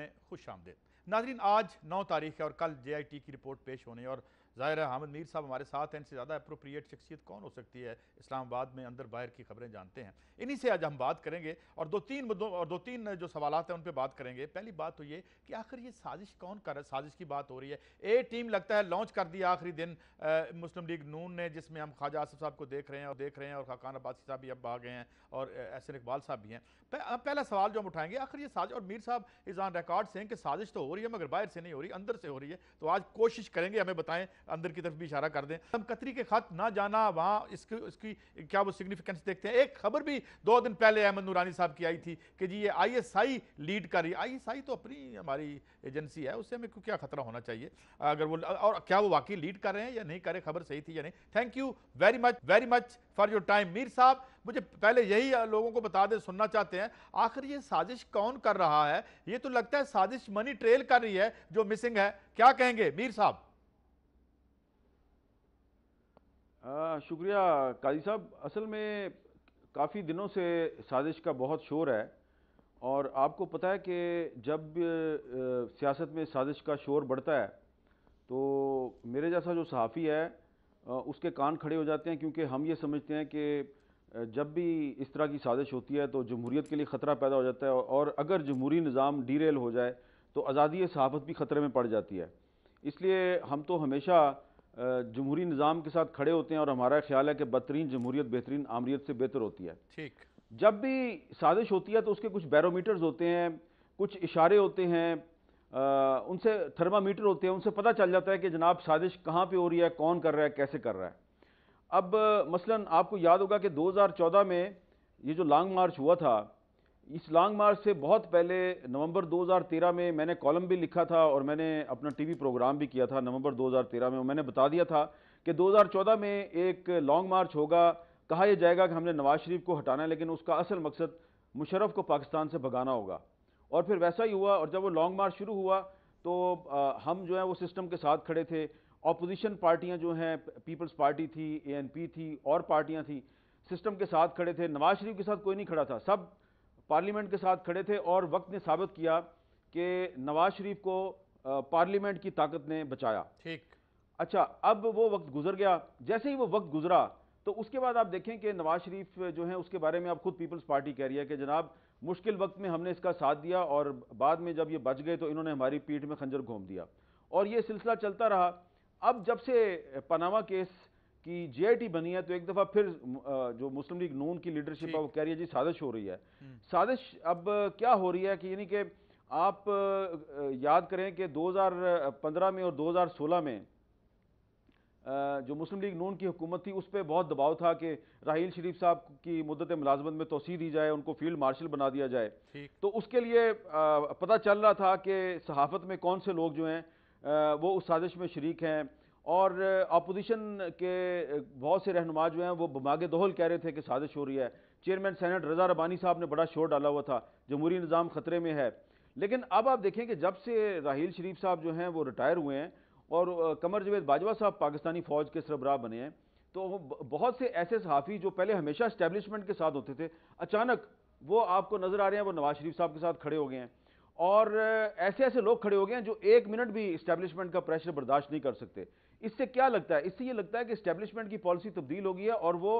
में खुश आमदेद। नाज़रीन, आज 9 तारीख है और कल JIT की रिपोर्ट पेश होने और ज़ाहिर है हामिद मीर साहब हमारे साथ हैं। इनसे ज़्यादा अप्रोप्रिएट शख्सियत कौन हो सकती है इस्लामाबाद में, अंदर बाहर की खबरें जानते हैं। इन्हीं से आज हम बात करेंगे और दो तीन जो सवालात हैं उन पर बात करेंगे। पहली बात तो ये कि आखिर ये साजिश कौन कर रहा है। साजिश की बात हो रही है, ए टीम लगता है लॉन्च कर दिया आखिरी दिन मुस्लिम लीग नून ने, जिसमें हम ख्वाजा आसिफ साहब को देख रहे हैं और खाकान अब्बासी साहब भी अब आ गए हैं और एहसन इकबाल साहब भी हैं। पहला सवाल जो हम उठाएंगे, आखिर ये साजिश, और मीर साहब इज ऑन रिकॉर्ड से कि साजिश तो हो रही है मगर बाहर से नहीं हो रही, अंदर से हो रही है। तो आज कोशिश करेंगे, हमें बताएं, अंदर की तरफ भी इशारा कर दें। हम कतरी के खत ना जाना, वहां इसकी क्या वो सिग्निफिकेंस देखते हैं। एक खबर भी 2 दिन पहले अहमद नूरानी साहब की आई थी कि जी ये ISI लीड कर रही है। ISI तो अपनी हमारी एजेंसी है, उससे हमें क्या खतरा होना चाहिए अगर वो, और क्या वो वाकई लीड कर रहे हैं या नहीं कर रहे, खबर सही थी या नहीं। Thank you very much for your time. Mir साहब, मुझे पहले यही लोगों को बता दें, सुनना चाहते हैं, आखिर ये साजिश कौन कर रहा है। ये तो लगता है साजिश मनी ट्रेल कर रही है जो मिसिंग है। क्या कहेंगे मीर साहब? शुक्रिया काजी साहब। असल में काफ़ी दिनों से साजिश का बहुत शोर है और आपको पता है कि जब सियासत में साजिश का शोर बढ़ता है तो मेरे जैसा जो सहाफ़ी है उसके कान खड़े हो जाते हैं, क्योंकि हम ये समझते हैं कि जब भी इस तरह की साजिश होती है तो जमहूरियत के लिए ख़तरा पैदा हो जाता है और अगर जमहूरी निज़ाम डीरेल हो जाए तो आज़ादी सहाफ़त भी ख़तरे में पड़ जाती है। इसलिए हम तो हमेशा जमहूरी निज़ाम के साथ खड़े होते हैं और हमारा ख्याल है कि बदतरीन जमहूरियत बेहतरीन आमरीत से बेहतर होती है। ठीक, जब भी साजिश होती है तो उसके कुछ बैरोमीटर्स होते हैं, कुछ इशारे होते हैं, उनसे थर्मामीटर होते हैं, उनसे पता चल जाता है कि जनाब साजिश कहाँ पे हो रही है, कौन कर रहा है, कैसे कर रहा है। अब मसलन आपको याद होगा कि 2014 में ये जो लॉन्ग मार्च हुआ था, इस लॉन्ग मार्च से बहुत पहले नवंबर 2013 में मैंने कॉलम भी लिखा था और मैंने अपना टीवी प्रोग्राम भी किया था नवंबर 2013 में। मैंने बता दिया था कि 2014 में एक लॉन्ग मार्च होगा, कहा यह जाएगा कि हमने नवाज शरीफ को हटाना है, लेकिन उसका असल मकसद मुशर्रफ को पाकिस्तान से भगाना होगा। और फिर वैसा ही हुआ और जब वो लॉन्ग मार्च शुरू हुआ तो हम जो है वो सिस्टम के साथ खड़े थे। ऑपोजिशन पार्टियां जो हैं, पीपल्स पार्टी थी, ANP थी और पार्टियां थी, सिस्टम के साथ खड़े थे। नवाज शरीफ के साथ कोई नहीं खड़ा था, सब पार्लियामेंट के साथ खड़े थे और वक्त ने साबित किया कि नवाज शरीफ को पार्लियामेंट की ताकत ने बचाया। ठीक। अच्छा, अब वो वक्त गुजर गया। जैसे ही वो वक्त गुजरा तो उसके बाद आप देखें कि नवाज शरीफ जो है उसके बारे में अब खुद पीपल्स पार्टी कह रही है कि जनाब मुश्किल वक्त में हमने इसका साथ दिया और बाद में जब ये बच गए तो इन्होंने हमारी पीठ में खंजर घोंप दिया। और ये सिलसिला चलता रहा। अब जब से पनामा केस की JIT बनी है तो एक दफा फिर जो मुस्लिम लीग नून की लीडरशिप है वो कह रही है जी साजिश हो रही है। साजिश अब क्या हो रही है कि यानी कि आप याद करें कि 2015 में और 2016 में जो मुस्लिम लीग नून की हुकूमत थी उस पर बहुत दबाव था कि राहील शरीफ साहब की मुद्दत मुलाजमत में तोसी दी जाए, उनको फील्ड मार्शल बना दिया जाए। तो उसके लिए पता चल रहा था कि सहाफत में कौन से लोग जो हैं वो उस साजिश में शरीक हैं और अपोजिशन के बहुत से रहनुमा जो हैं वो बमागे दोहल कह रहे थे कि साजिश हो रही है। चेयरमैन सेनेट रजा रबानी साहब ने बड़ा शोर डाला हुआ था, जमहूरी निज़ाम खतरे में है। लेकिन अब आप देखें कि जब से राहील शरीफ साहब जो हैं वो रिटायर हुए हैं और कमर जवेद बाजवा साहब पाकिस्तानी फौज के सरबराह बने हैं, तो बहुत से ऐसे सहाफ़ी जो पहले हमेशा एस्टेब्लिशमेंट के साथ होते थे, अचानक वो आपको नजर आ रहे हैं वो नवाज शरीफ साहब के साथ खड़े हो गए हैं। और ऐसे ऐसे लोग खड़े हो गए हैं जो 1 मिनट भी एस्टेब्लिशमेंट का प्रेशर बर्दाश्त नहीं कर सकते। इससे क्या लगता है? इससे ये लगता है कि एस्टेब्लिशमेंट की पॉलिसी तब्दील हो गई है और वो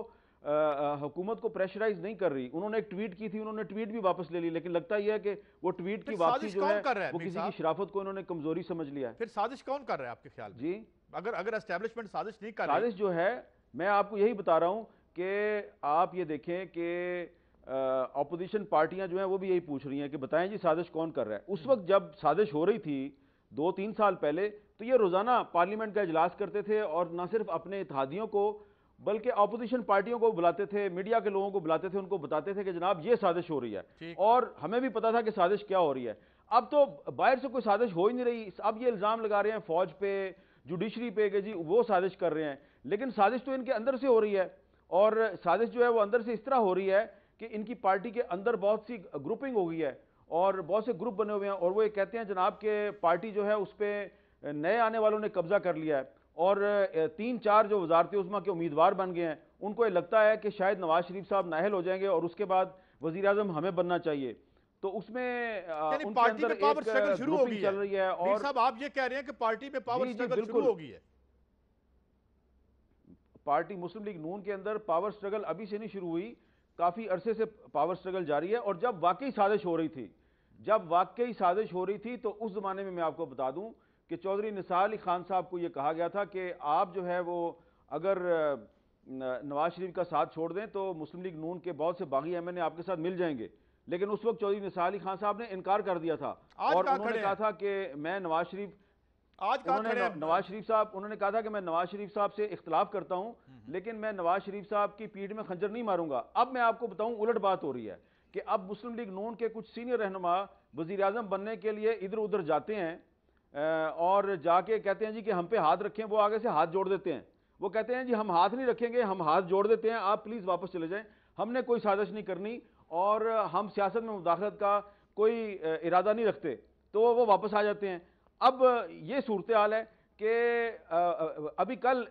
हुकूमत को प्रेशराइज नहीं कर रही। उन्होंने एक ट्वीट की थी, उन्होंने ट्वीट भी वापस ले ली, लेकिन लगता यह है कि वो ट्वीट की वापसी जो है वो किसी की शराफत को इन्होंने कमजोरी समझ लिया है। फिर साजिश कौन कर रहा है आपके ख्याल में? जी, अगर एस्टेब्लिशमेंट साजिश नहीं कर रही, साजिश जो है, मैं आपको यही बता रहा हूं कि आप ये देखें कि अपोजिशन पार्टियां जो हैं वो भी यही पूछ रही हैं कि बताएं जी साजिश कौन कर रहा है। उस वक्त जब साजिश हो रही थी 2-3 साल पहले, तो ये रोजाना पार्लियामेंट का इजलास करते थे और न सिर्फ अपने इत्तेहादियों को बल्कि अपोजिशन पार्टियों को बुलाते थे, मीडिया के लोगों को बुलाते थे, उनको बताते थे कि जनाब ये साजिश हो रही है। और हमें भी पता था कि साजिश क्या हो रही है। अब तो बाहर से कोई साजिश हो ही नहीं रही। अब ये इल्जाम लगा रहे हैं फौज पे, जुडिशरी पे कि जी वो साजिश कर रहे हैं, लेकिन साजिश तो इनके अंदर से हो रही है। और साजिश जो है वो अंदर से इस तरह हो रही है कि इनकी पार्टी के अंदर बहुत सी ग्रुपिंग हो गई है और बहुत से ग्रुप बने हुए हैं और वो ये कहते हैं जनाब के पार्टी जो है उस पर नए आने वालों ने कब्जा कर लिया है और 3-4 जो वजारत उज़्मा के उम्मीदवार बन गए हैं, उनको ये लगता है कि शायद नवाज शरीफ साहब नाअहल हो जाएंगे और उसके बाद वज़ीर आज़म हमें बनना चाहिए। तो उसमें यानी उनके पार्टी अंदर में पावर एक स्ट्रगल शुरू हो ग्रुपिंग गई चल है। रही है। मीर और साहब आप ये कह रहे हैं कि पार्टी में पावर जी जी स्ट्रगल शुरू बिल्कुल, हो गई है। पार्टी मुस्लिम लीग नून के अंदर पावर स्ट्रगल अभी से नहीं शुरू हुई, काफी अरसे से पावर स्ट्रगल जारी है। और जब वाकई साजिश हो रही थी, तो उस जमाने में मैं आपको बता दूं कि चौधरी निसार अली खान साहब को यह कहा गया था कि आप जो है वो अगर नवाज शरीफ का साथ छोड़ दें तो मुस्लिम लीग नून के बहुत से बागी एमएनए आपके साथ मिल जाएंगे। लेकिन उस वक्त चौधरी निसार अली खान साहब ने इनकार कर दिया था आज और कहां उन्होंने खड़े कहा हैं? था कि मैं नवाज शरीफ आज कहां खड़े हैं? उन्होंने कहा था कि मैं नवाज शरीफ साहब से इख्तलाफ करता हूं, लेकिन मैं नवाज शरीफ साहब की पीठ में खंजर नहीं मारूंगा। अब मैं आपको बताऊं उलट बात हो रही है कि अब मुस्लिम लीग नून के कुछ सीनियर रहनुमा वजीर आजम बनने के लिए इधर उधर जाते हैं और जाके कहते हैं जी कि हम पे हाथ रखें, वो आगे से हाथ जोड़ देते हैं। वो कहते हैं जी हम हाथ नहीं रखेंगे, हम हाथ जोड़ देते हैं, आप प्लीज वापस चले जाएं, हमने कोई साजिश नहीं करनी और हम सियासत में मुदाखलत का कोई इरादा नहीं रखते। तो वो वापस आ जाते हैं। अब ये सूरत हाल है कि अभी कल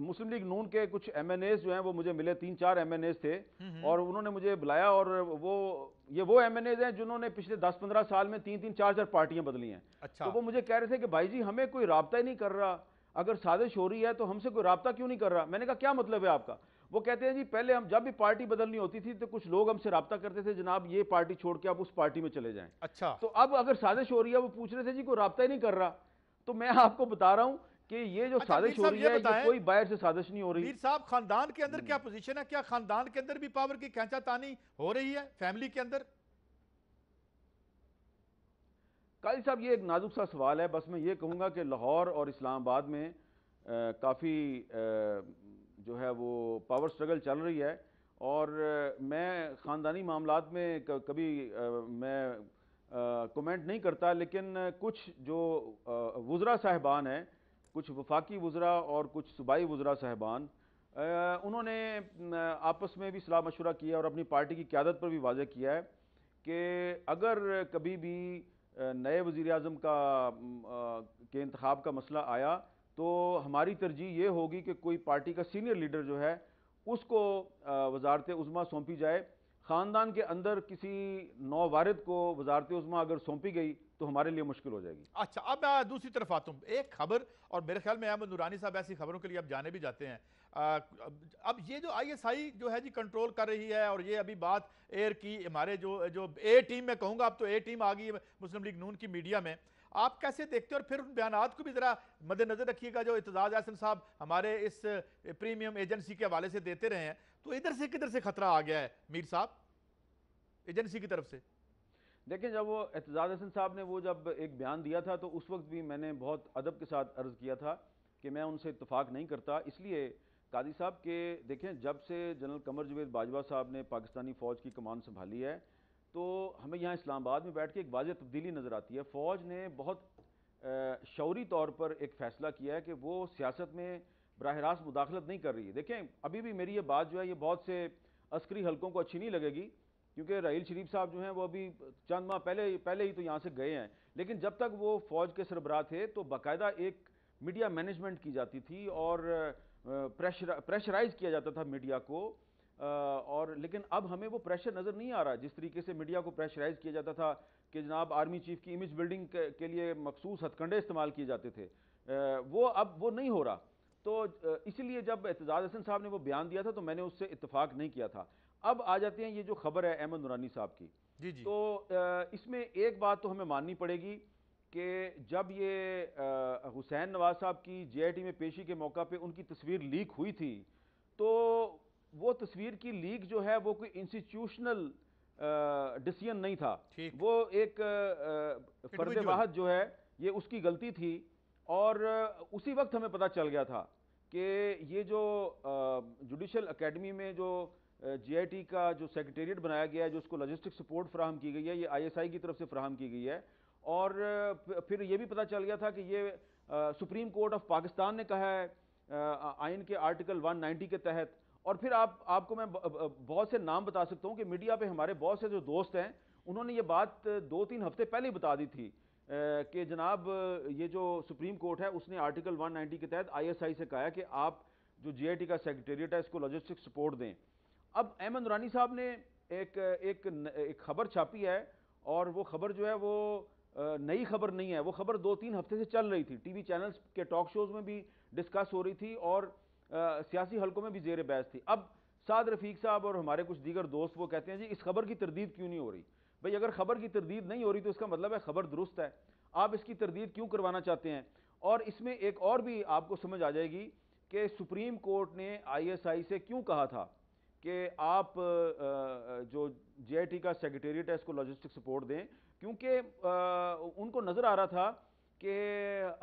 मुस्लिम लीग नून के कुछ एमएनएज जो हैं वो मुझे मिले, 3-4 एमएनएज थे और उन्होंने मुझे बुलाया और वो एमएनएज हैं जिन्होंने पिछले 10-15 साल में 3-3, 4-4 पार्टियां बदली हैं। अच्छा। तो वो मुझे कह रहे थे कि भाई जी हमें कोई राब्ता ही नहीं कर रहा, अगर साजिश हो रही है तो हमसे कोई राब्ता क्यों नहीं कर रहा। मैंने कहा क्या मतलब है आपका। वो कहते हैं जी पहले हम जब भी पार्टी बदलनी होती थी तो कुछ लोग हमसे राब्ता करते थे, जनाब ये पार्टी छोड़ के आप उस पार्टी में चले जाएं। अच्छा। तो अब अगर साजिश हो रही है, वो पूछ रहे थे जी कोई राब्ता ही नहीं कर रहा। तो मैं आपको बता रहा हूं कि ये जो साजिश हो रही है ये कोई बाहर से साजिश नहीं हो रही। मीर साहब खानदान के अंदर क्या पोजीशन है? क्या खानदान के अंदर भी पावर की खींचातानी हो रही है फैमिली के अंदर? काजी साहब ये एक नाजुक सा सवाल है। बस मैं ये कहूंगा कि लाहौर और इस्लामाबाद में काफ़ी जो है वो पावर स्ट्रगल चल रही है और मैं ख़ानदानी मामलात में कभी मैं कमेंट नहीं करता, लेकिन कुछ जो वुज़रा साहिबान हैं, कुछ वफाकी वुज़रा और कुछ सूबाई वुज़रा साहिबान, उन्होंने आपस में भी सलाह मशवरा किया और अपनी पार्टी की क़यादत पर भी वाज़ेह किया है कि अगर कभी भी नए वज़ीर आज़म के इंतखाब का मसला आया तो हमारी तरजीह ये होगी कि कोई पार्टी का सीनियर लीडर जो है उसको वजारत उज़्मा सौंपी जाए। ख़ानदान के अंदर किसी नौवारिद को वजारत उज़्मा अगर सौंपी गई तो हमारे लिए मुश्किल हो जाएगी। अच्छा, अब मैं दूसरी तरफ आता हूँ। एक खबर, और मेरे ख्याल में अहमद नूरानी साहब ऐसी खबरों के लिए अब जाने भी जाते हैं। अब ये जो आईएसआई जो है जी कंट्रोल कर रही है, और ये अभी बात एयर की हमारे जो ए टीम में कहूँगा, अब तो ए टीम आ गई है मुस्लिम लीग नून की मीडिया में, आप कैसे देखते हैं? और फिर उन बयानात को भी जरा मद्देनजर रखिएगा जो इत्तेजाज अहसन साहब हमारे इस प्रीमियम एजेंसी के हवाले से देते रहे हैं। तो इधर से किधर से खतरा आ गया है मीर साहब एजेंसी की तरफ से? देखिए, जब वो एतजाज हसन साहब ने वो जब एक बयान दिया था तो उस वक्त भी मैंने बहुत अदब के साथ अर्ज़ किया था कि मैं उनसे इत्तफाक नहीं करता। इसलिए कादी साहब के देखें, जब से जनरल कमर जवेद बाजवा साहब ने पाकिस्तानी फ़ौज की कमान संभाली है तो हमें यहाँ इस्लामाबाद में बैठ के एक वाज़ेह तब्दीली नज़र आती है। फ़ौज ने बहुत शौरी तौर पर एक फ़ैसला किया है कि वो सियासत में बराह रास्त मुदाखलत नहीं कर रही है। देखें, अभी भी मेरी ये बात जो है ये बहुत से अस्करी हलकों को अच्छी नहीं लगेगी, क्योंकि राहील शरीफ साहब जो हैं वो अभी चंद माह पहले ही तो यहाँ से गए हैं, लेकिन जब तक वो फ़ौज के सरबराह थे तो बाकायदा एक मीडिया मैनेजमेंट की जाती थी और प्रेशराइज किया जाता था मीडिया को। और लेकिन अब हमें वो प्रेशर नज़र नहीं आ रहा। जिस तरीके से मीडिया को प्रेशराइज किया जाता था कि जनाब आर्मी चीफ की इमेज बिल्डिंग के लिए मखसूस हथकंडे इस्तेमाल किए जाते थे, अब वो नहीं हो रहा। तो इसलिए जब एतजाज हसन साहब ने वो बयान दिया था तो मैंने उससे इत्तेफाक नहीं किया था। अब आ जाते हैं ये जो खबर है अहमद नूरानी साहब की। जी जी। तो इसमें एक बात तो हमें माननी पड़ेगी कि जब ये हुसैन नवाज साहब की JIT में पेशी के मौका पे उनकी तस्वीर लीक हुई थी, तो वो तस्वीर की लीक जो है वो कोई इंस्टीट्यूशनल डिसीजन नहीं था, वो एक फर्द वाहद जो है ये उसकी गलती थी। और उसी वक्त हमें पता चल गया था कि ये जो जुडिशल अकेडमी में जो JIT का जो सेक्रेटेरिएट बनाया गया है, जो उसको लॉजिस्टिक सपोर्ट फराहम की गई है, ये ISI की तरफ से फराहम की गई है। और फिर ये भी पता चल गया था कि ये सुप्रीम कोर्ट ऑफ पाकिस्तान ने कहा है आइन के आर्टिकल 190 के तहत। और फिर आपको मैं बहुत से नाम बता सकता हूँ कि मीडिया पे हमारे बहुत से जो दोस्त हैं उन्होंने ये बात 2-3 हफ्ते पहले ही बता दी थी कि जनाब ये जो सुप्रीम कोर्ट है उसने आर्टिकल 190 के तहत ISI से कहा है कि आप जो JIT का सेक्रेटेरिएट है इसको लॉजिस्टिक सपोर्ट दें। अब अहमद नूरानी साहब ने एक खबर छापी है और वो खबर जो है वो नई खबर नहीं है, वो खबर 2-3 हफ्ते से चल रही थी, टीवी चैनल्स के टॉक शोज में भी डिस्कस हो रही थी और सियासी हलकों में भी जेर बहस थी। अब साद रफीक साहब और हमारे कुछ दीगर दोस्त वो कहते हैं जी इस खबर की तरदीद क्यों नहीं हो रही। भाई अगर खबर की तरदीद नहीं हो रही तो इसका मतलब है खबर दुरुस्त है, आप इसकी तरदीद क्यों करवाना चाहते हैं। और इसमें एक और भी आपको समझ आ जाएगी कि सुप्रीम कोर्ट ने ISI से क्यों कहा था कि आप जो JIT का सेक्रेटेरिएट है इसको लॉजिस्टिक सपोर्ट दें, क्योंकि उनको नज़र आ रहा था कि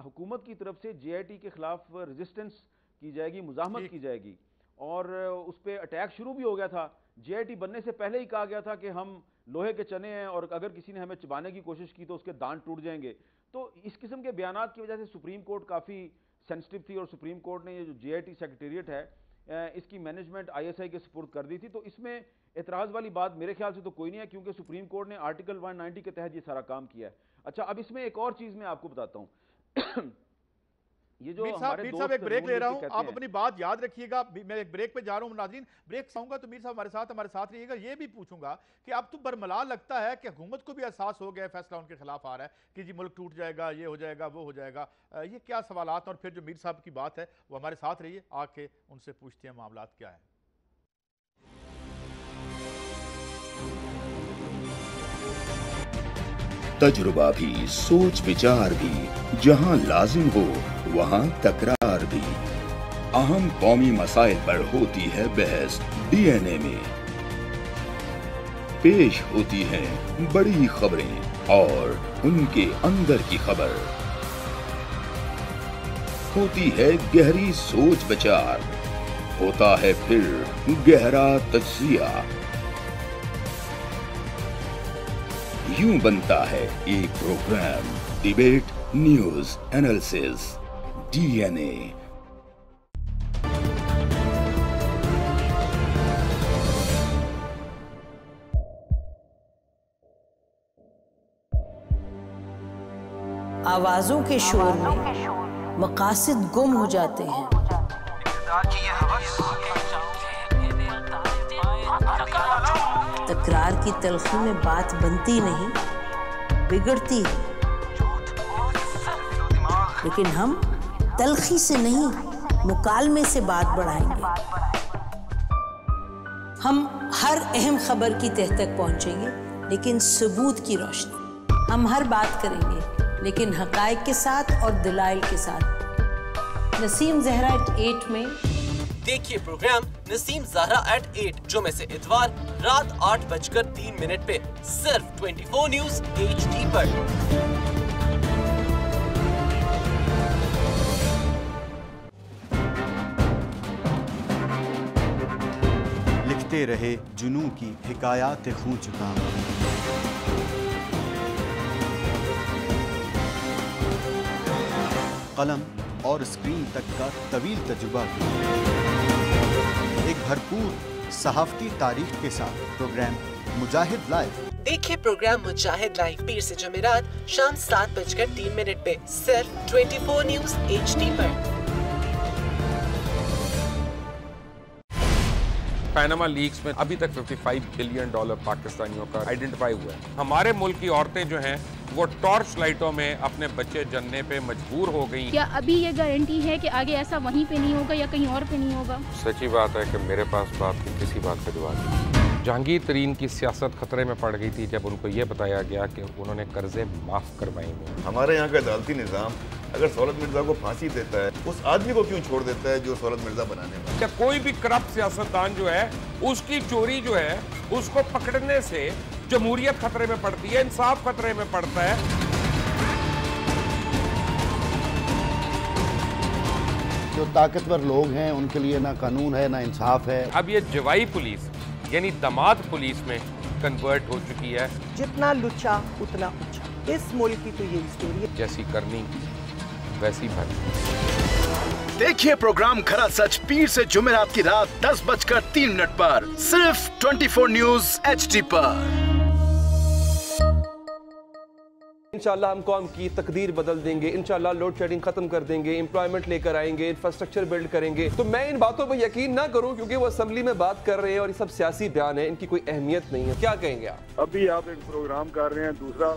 हुकूमत की तरफ से JIT के खिलाफ रेजिस्टेंस की जाएगी, मुजाहमत की जाएगी और उस पर अटैक शुरू भी हो गया था। JIT बनने से पहले ही कहा गया था कि हम लोहे के चने हैं और अगर किसी ने हमें चबाने की कोशिश की तो उसके दांत टूट जाएंगे। तो इस किस्म के बयानात की वजह से सुप्रीम कोर्ट काफ़ी सेंसिटिव थी और सुप्रीम कोर्ट ने ये जो JIT सेक्रेटेरिएट है इसकी मैनेजमेंट ISI के सुपुर्द कर दी थी। तो इसमें एतराज़ वाली बात मेरे ख्याल से तो कोई नहीं है, क्योंकि सुप्रीम कोर्ट ने आर्टिकल 190 के तहत ये सारा काम किया है। अच्छा, अब इसमें एक और चीज़ मैं आपको बताता हूँ। ये जो हमारे मीर साहब एक ब्रेक ले रहा हूं, आप अपनी बात याद रखिएगा। मैं एक ब्रेक पे जा रहा हूं नाज़रीन, ब्रेक चाहूंगा तो मीर साहब हमारे साथ रहिएगा। ये भी पूछूंगा कि अब तो बरमला लगता है कि हुकूमत को भी एहसास हो गया, फैसला उनके खिलाफ आ रहा है कि जी मुल्क टूट जाएगा, ये हो जाएगा, वो हो जाएगा। ये क्या सवालात। और फिर जो मीर साहब की बात है वो हमारे साथ रहिए, आके उनसे पूछते हैं मामलात क्या है। तजुर्बा भी, सोच विचार भी, जहां लाजिम हो वहां तकरार भी। अहम कौमी मसाइल पर होती है बहस DNA में। पेश होती हैं बड़ी खबरें और उनके अंदर की खबर। होती है गहरी सोच विचार, होता है फिर गहरा तज्जिया। यूं बनता है एक programme debate news analysis DNA। आवाजों के शोर में मकासद गुम हो जाते हैं। तकरार की तलखी में बात बनती नहीं, बिगड़ती है। लेकिन हम तलखी से नहीं, मुकालमे से बात बढ़ाएंगे। हम हर अहम खबर की तह तक पहुंचेंगे, लेकिन सबूत की रोशनी। हम हर बात करेंगे, लेकिन हकायक के साथ और दलाइल के साथ। नसीम ज़हरा एट 8 में देखिए प्रोग्राम नसीम ज़हरा एट 8 जुमे से इतवार रात 8:03 पे सिर्फ 24 न्यूज़ HD पर। लिखते रहे जुनून की हिकायात खून चुका। कलम और स्क्रीन तक का तवील तजुर्बा। एक भरपूर सहाफती तारीख के साथ प्रोग्राम मुजाहिद लाइव। देखिए प्रोग्राम मुजाहिद लाइव पीर से जुमेरात शाम 7:03 पे सिर्फ 24 न्यूज़ HD पर। पैनामा लीक्स में अभी तक $55 बिलियन पाकिस्तानियों का आइडेंटिफाई हुआ है। हमारे मुल्क की औरतें जो हैं वो टॉर्च लाइटों में अपने बच्चे जनने पे मजबूर हो गई। क्या अभी ये गारंटी है कि आगे ऐसा वहीं पे नहीं होगा या कहीं और पे नहीं होगा? सच्ची बात है कि मेरे पास बाप की किसी बात पे दुआ नहीं। जहांगीर तरीन की सियासत खतरे में पड़ गई थी जब उनको ये बताया गया कि उन्होंने कर्जे माफ करवाएंगे। हमारे यहाँ का अदालती निज़ाम अगर सौलत मिर्जा को फांसी देता है, उस आदमी को क्यों छोड़ देता है जो सौलत मिर्जा बनाने वाला? क्या कोई भी करप्ट सियासतदान जो है उसकी चोरी जो है उसको पकड़ने से जमहूरियत खतरे में पड़ती है, इंसाफ खतरे में पड़ता है। जो ताकतवर लोग हैं उनके लिए ना कानून है ना इंसाफ है। अब ये जवाई पुलिस यानी दामाद पुलिस में कन्वर्ट हो चुकी है। जितना लुच्चा उतना ऊंचा, इस मुल्क की तो ये स्टोरी है। जैसी करनी वैसी भरनी। देखिए प्रोग्राम खरा सच पीर से जुमेरात की रात 10:03 पर सिर्फ 24 न्यूज़ HD पर। इंशाल्लाह हम कौम की तकदीर बदल देंगे, इंशाल्लाह लोड शेडिंग खत्म कर देंगे, एम्प्लॉयमेंट लेकर आएंगे, इंफ्रास्ट्रक्चर बिल्ड करेंगे। तो मैं इन बातों पर यकीन ना करूं क्योंकि वो असेंबली में बात कर रहे हैं और ये सब सियासी बयान है, इनकी कोई अहमियत नहीं है। क्या कहेंगे आप? अभी आप एक प्रोग्राम कर रहे हैं, दूसरा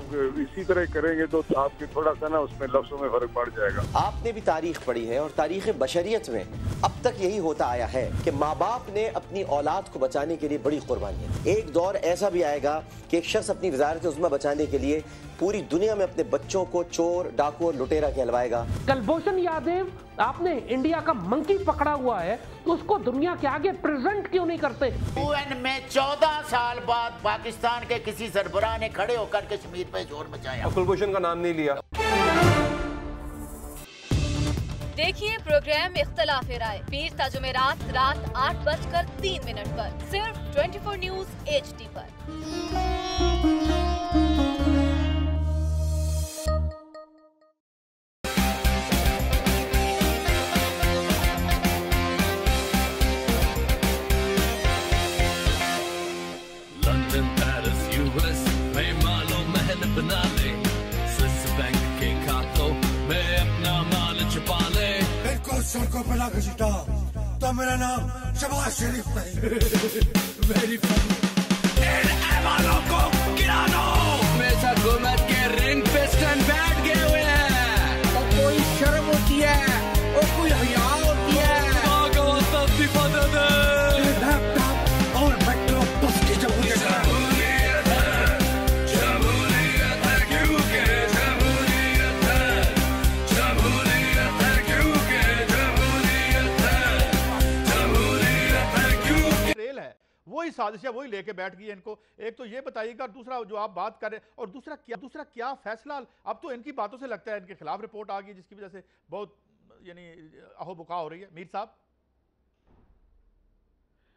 इसी तरह करेंगे तो आपके थोड़ा सा ना उसमें लफ्जों में फर्क पड़ जाएगा। आपने भी तारीख पढ़ी है और तारीख बशरियत में अब तक यही होता आया है कि माँ बाप ने अपनी औलाद को बचाने के लिए बड़ी कुर्बानियां। एक दौर ऐसा भी आएगा कि एक शख्स अपनी वज़ारत उज़्मा बचाने के लिए पूरी दुनिया में अपने बच्चों को चोर, डाकू और लुटेरा कहलवाएगा। कुलभूषण यादव, आपने इंडिया का मंकी पकड़ा हुआ है, तो उसको दुनिया के आगे प्रेजेंट क्यों नहीं करते? UN में 14 साल बाद पाकिस्तान के किसी सरबराह ने खड़े होकर कश्मीर पे जोर मचाया। कुलभूषण का नाम नहीं लिया। देखिए प्रोग्राम इख्तिलाफ राय पीर ता जुमेरात रात 8:03 पर सिर्फ 24 न्यूज HD पर। लंदन, पेरिस, US में मालो महल बना ले, स्विस बैंक के खातों में अपना माल छुपा ले। मेरे को सड़कों पे ना घसीटा तो मेरा नाम शबाज शरीफ नहीं। मेरी को गिरा दो। मेरे हुकूमत के रिंग पिस्टन बैठ गए हुए हैं। और कोई शर्म होती है और कोई हया होती है। लैपटॉप और मेट्रो बस की जमहूरियत है। वही साजिश है, वही लेके बैठ गई इनको। एक तो ये बताइएगा, दूसरा जो आप बात कर रहे हैं, और दूसरा क्या फैसला? अब तो इनकी बातों से लगता है इनके खिलाफ रिपोर्ट आ गई, जिसकी वजह से बहुत यानी अहो बुका हो रही है। मीर साहब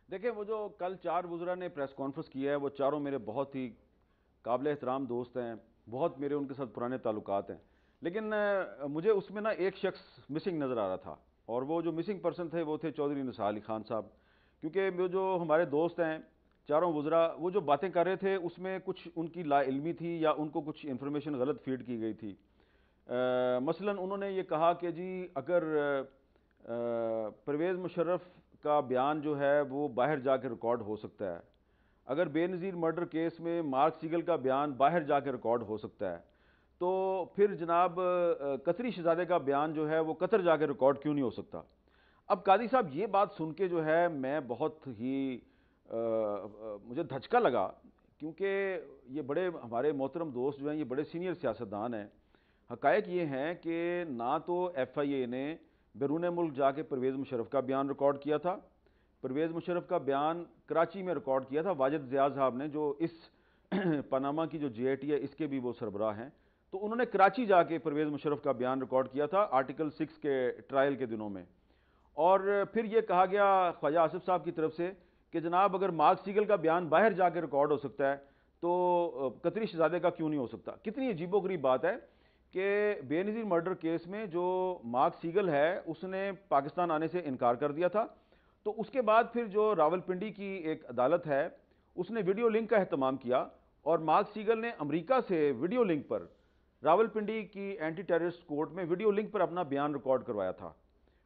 देखिए, वो जो कल 4 वुज़रा ने प्रेस कॉन्फ्रेंस किया है, वो चारों मेरे बहुत ही काबिल एहतराम दोस्त हैं, बहुत मेरे उनके साथ पुराने ताल्लुकात हैं, लेकिन मुझे उसमें ना एक शख्स मिसिंग नज़र आ रहा था, और वो जो मिसिंग पर्सन थे वो थे चौधरी निसार अली खान साहब। क्योंकि वो जो हमारे दोस्त हैं चारों वुज़रा, वो जो बातें कर रहे थे उसमें कुछ उनकी लाइल्मी थी या उनको कुछ इन्फॉर्मेशन गलत फीड की गई थी। मसलन उन्होंने ये कहा कि जी अगर परवेज़ मुशर्रफ का बयान जो है वो बाहर जाकर रिकॉर्ड हो सकता है, अगर बेनज़ीर मर्डर केस में मार्क सीगल का बयान बाहर जाकर रिकॉर्ड हो सकता है, तो फिर जनाब कतरी शहजादे का बयान जो है वो कतर जाकर रिकॉर्ड क्यों नहीं हो सकता? अब कादी साहब ये बात सुन के जो है मैं बहुत ही मुझे धचका लगा, क्योंकि ये बड़े हमारे मोहतरम दोस्त जो हैं, ये बड़े सीनियर सियासतदान हैं। हक़ायक़ ये हैं कि ना तो FIA ने बैरून मुल्क जाके परवेज़ मुशर्रफ का बयान रिकॉर्ड किया था, परवेज़ मुशर्रफ का बयान कराची में रिकॉर्ड किया था वाजिद ज़िया साहब ने, जो इस पनामा की जो JIT है इसके भी वो सरबराह हैं, तो उन्होंने कराची जाके परवेज़ मुशर्रफ का बयान रिकॉर्ड किया था आर्टिकल 6 के ट्रायल के दिनों में। और फिर ये कहा गया ख्वाजा आसिफ साहब की तरफ से कि जनाब अगर मार्क सीगल का बयान बाहर जाकर रिकॉर्ड हो सकता है तो कतरी शहजादे का क्यों नहीं हो सकता? कितनी अजीबोगरीब बात है कि बेनज़ीर मर्डर केस में जो मार्क सीगल है उसने पाकिस्तान आने से इनकार कर दिया था, तो उसके बाद फिर जो रावलपिंडी की एक अदालत है उसने वीडियो लिंक का अहतमाम किया और मार्क सीगल ने अमेरिका से वीडियो लिंक पर रावलपिंडी की एंटी टेररिस्ट कोर्ट में वीडियो लिंक पर अपना बयान रिकॉर्ड करवाया था।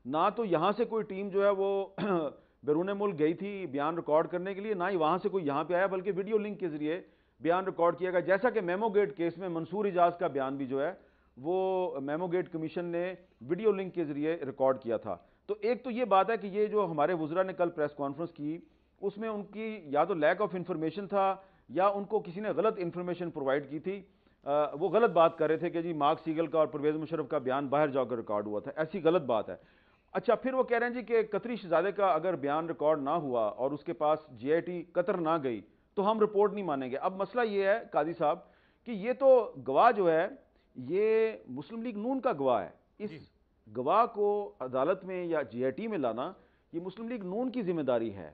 ना तो यहाँ से कोई टीम जो है वो बैरून मुल्क गई थी बयान रिकॉर्ड करने के लिए, ना ही वहाँ से कोई यहाँ पे आया, बल्कि वीडियो लिंक के ज़रिए बयान रिकॉर्ड किया गया। जैसा कि मेमोगेट केस में मंसूर इजाज़ का बयान भी जो है वो मेमोगेट कमीशन ने वीडियो लिंक के ज़रिए रिकॉर्ड किया था। तो एक तो ये बात है कि ये जो हमारे वुज़रा ने कल प्रेस कॉन्फ्रेंस की उसमें उनकी या तो लैक ऑफ इंफॉर्मेशन था या उनको किसी ने गलत इंफॉर्मेशन प्रोवाइड की थी। वो गलत बात कर रहे थे कि जी मार्क सीगल का और परवेज़ मुशर्रफ का बयान बाहर जाकर रिकॉर्ड हुआ था, ऐसी गलत बात है। अच्छा, फिर वो कह रहे हैं जी कि कतरी शहजादे का अगर बयान रिकॉर्ड ना हुआ और उसके पास JIT कतर ना गई तो हम रिपोर्ट नहीं मानेंगे। अब मसला ये है कादी साहब कि ये तो गवाह जो है ये मुस्लिम लीग नून का गवाह है, इस गवाह को अदालत में या JIT में लाना ये मुस्लिम लीग नून की जिम्मेदारी है।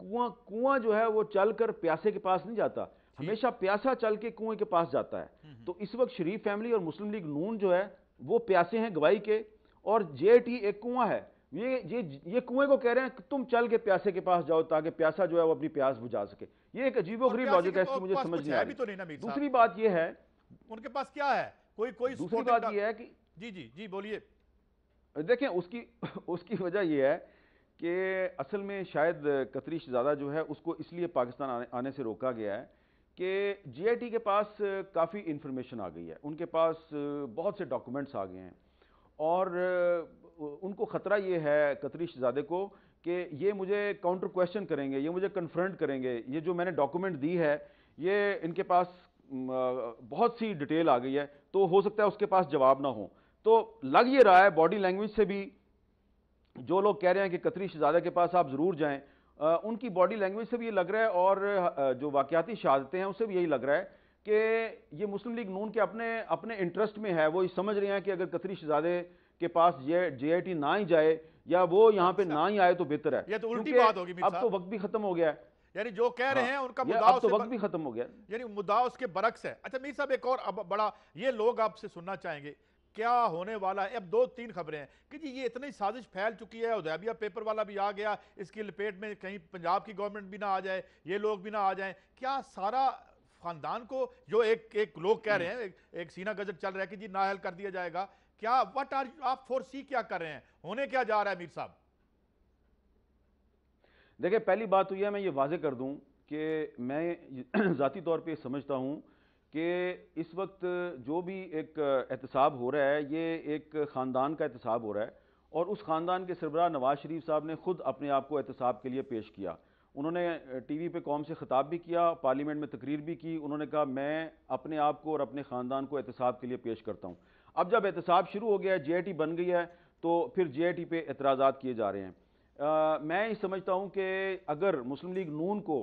कुआं जो है वो चल कर प्यासे के पास नहीं जाता, हमेशा प्यासा चल के कुएं के पास जाता है। तो इस वक्त शरीफ फैमिली और मुस्लिम लीग नून जो है वो प्यासे हैं गवाही के, और JIT एक कुआं है। ये कुएं को कह रहे हैं कि तुम चल के प्यासे के पास जाओ ताकि प्यासा जो है वो अपनी प्यास बुझा सके। ये एक अजीबोगरीब लॉजिक है, इसकी मुझे समझ नहीं आ रही। दूसरी बात ये है उनके पास क्या है? कोई दूसरी बात यह है कि जी बोलिए। देखें, उसकी वजह यह है कि असल में शायद कतरी शहजादा जो है उसको इसलिए पाकिस्तान आने से रोका गया है कि जीआईटी के पास काफ़ी इंफॉर्मेशन आ गई है, उनके पास बहुत से डॉक्यूमेंट्स आ गए हैं और उनको ख़तरा ये है कतरी शहजादे को कि ये मुझे काउंटर क्वेश्चन करेंगे, ये मुझे कन्फ्रंट करेंगे, ये जो मैंने डॉक्यूमेंट दी है ये इनके पास बहुत सी डिटेल आ गई है, तो हो सकता है उसके पास जवाब ना हो। तो लग ये रहा है बॉडी लैंग्वेज से भी, जो लोग कह रहे हैं कि कतरी शहजादा के पास आप ज़रूर जाएं, उनकी बॉडी लैंग्वेज से भी ये लग रहा है और जो वाक़याती शहादतें हैं उससे भी यही लग रहा है कि ये मुस्लिम लीग नून के अपने इंटरेस्ट में है। वो ये समझ रहे हैं कि अगर कतरी शहजादे के पास JIT ना ही जाए या वो यहाँ पे ना ही आए तो बेहतर है। ये तो उल्टी बात होगी। अब तो वक्त भी खत्म हो गया है, यानी जो कह रहे हैं उनका मुद्दा अब तो वक्त भी खत्म हो गया, यानी मुद्दा उसके बरक्स है। अच्छा मीर साहब, एक और अब बड़ा ये लोग आपसे सुनना चाहेंगे क्या होने वाला है। अब 2-3 खबरें हैं कि जी ये इतनी साजिश फैल चुकी है, हुदैबिया पेपर वाला भी आ गया, इसकी लपेट में कहीं पंजाब की गवर्नमेंट भी ना आ जाए, ये लोग भी ना आ जाएं। क्या सारा खानदान को, जो एक लोग कह रहे हैं, एक सीना गजब चल रहा है कि जी नाअहल कर दिया जाएगा, क्या व्हाट आर आप फोरसी क्या कर रहे हैं, होने क्या जा रहा है मीर साहब? देखिए, पहली बात तो यह मैं ये वाजे कर दूं कि मैं ज़ाती तौर पे समझता हूं कि इस वक्त जो भी एक एहतसाब हो रहा है ये एक ख़ानदान का एहतसाब हो रहा है और उस ख़ानदान के सरबराह नवाज शरीफ साहब ने खुद अपने आप को एहतसाब के लिए पेश किया। उन्होंने टीवी पे कौम से ख़िताब भी किया, पार्लियामेंट में तकरीर भी की। उन्होंने कहा मैं अपने आप को और अपने ख़ानदान को एहतसाब के लिए पेश करता हूँ। अब जब एहतसाब शुरू हो गया है, JIT बन गई है, तो फिर JIT पे एतराज़ात किए जा रहे हैं। मैं ये समझता हूँ कि अगर मुस्लिम लीग नून को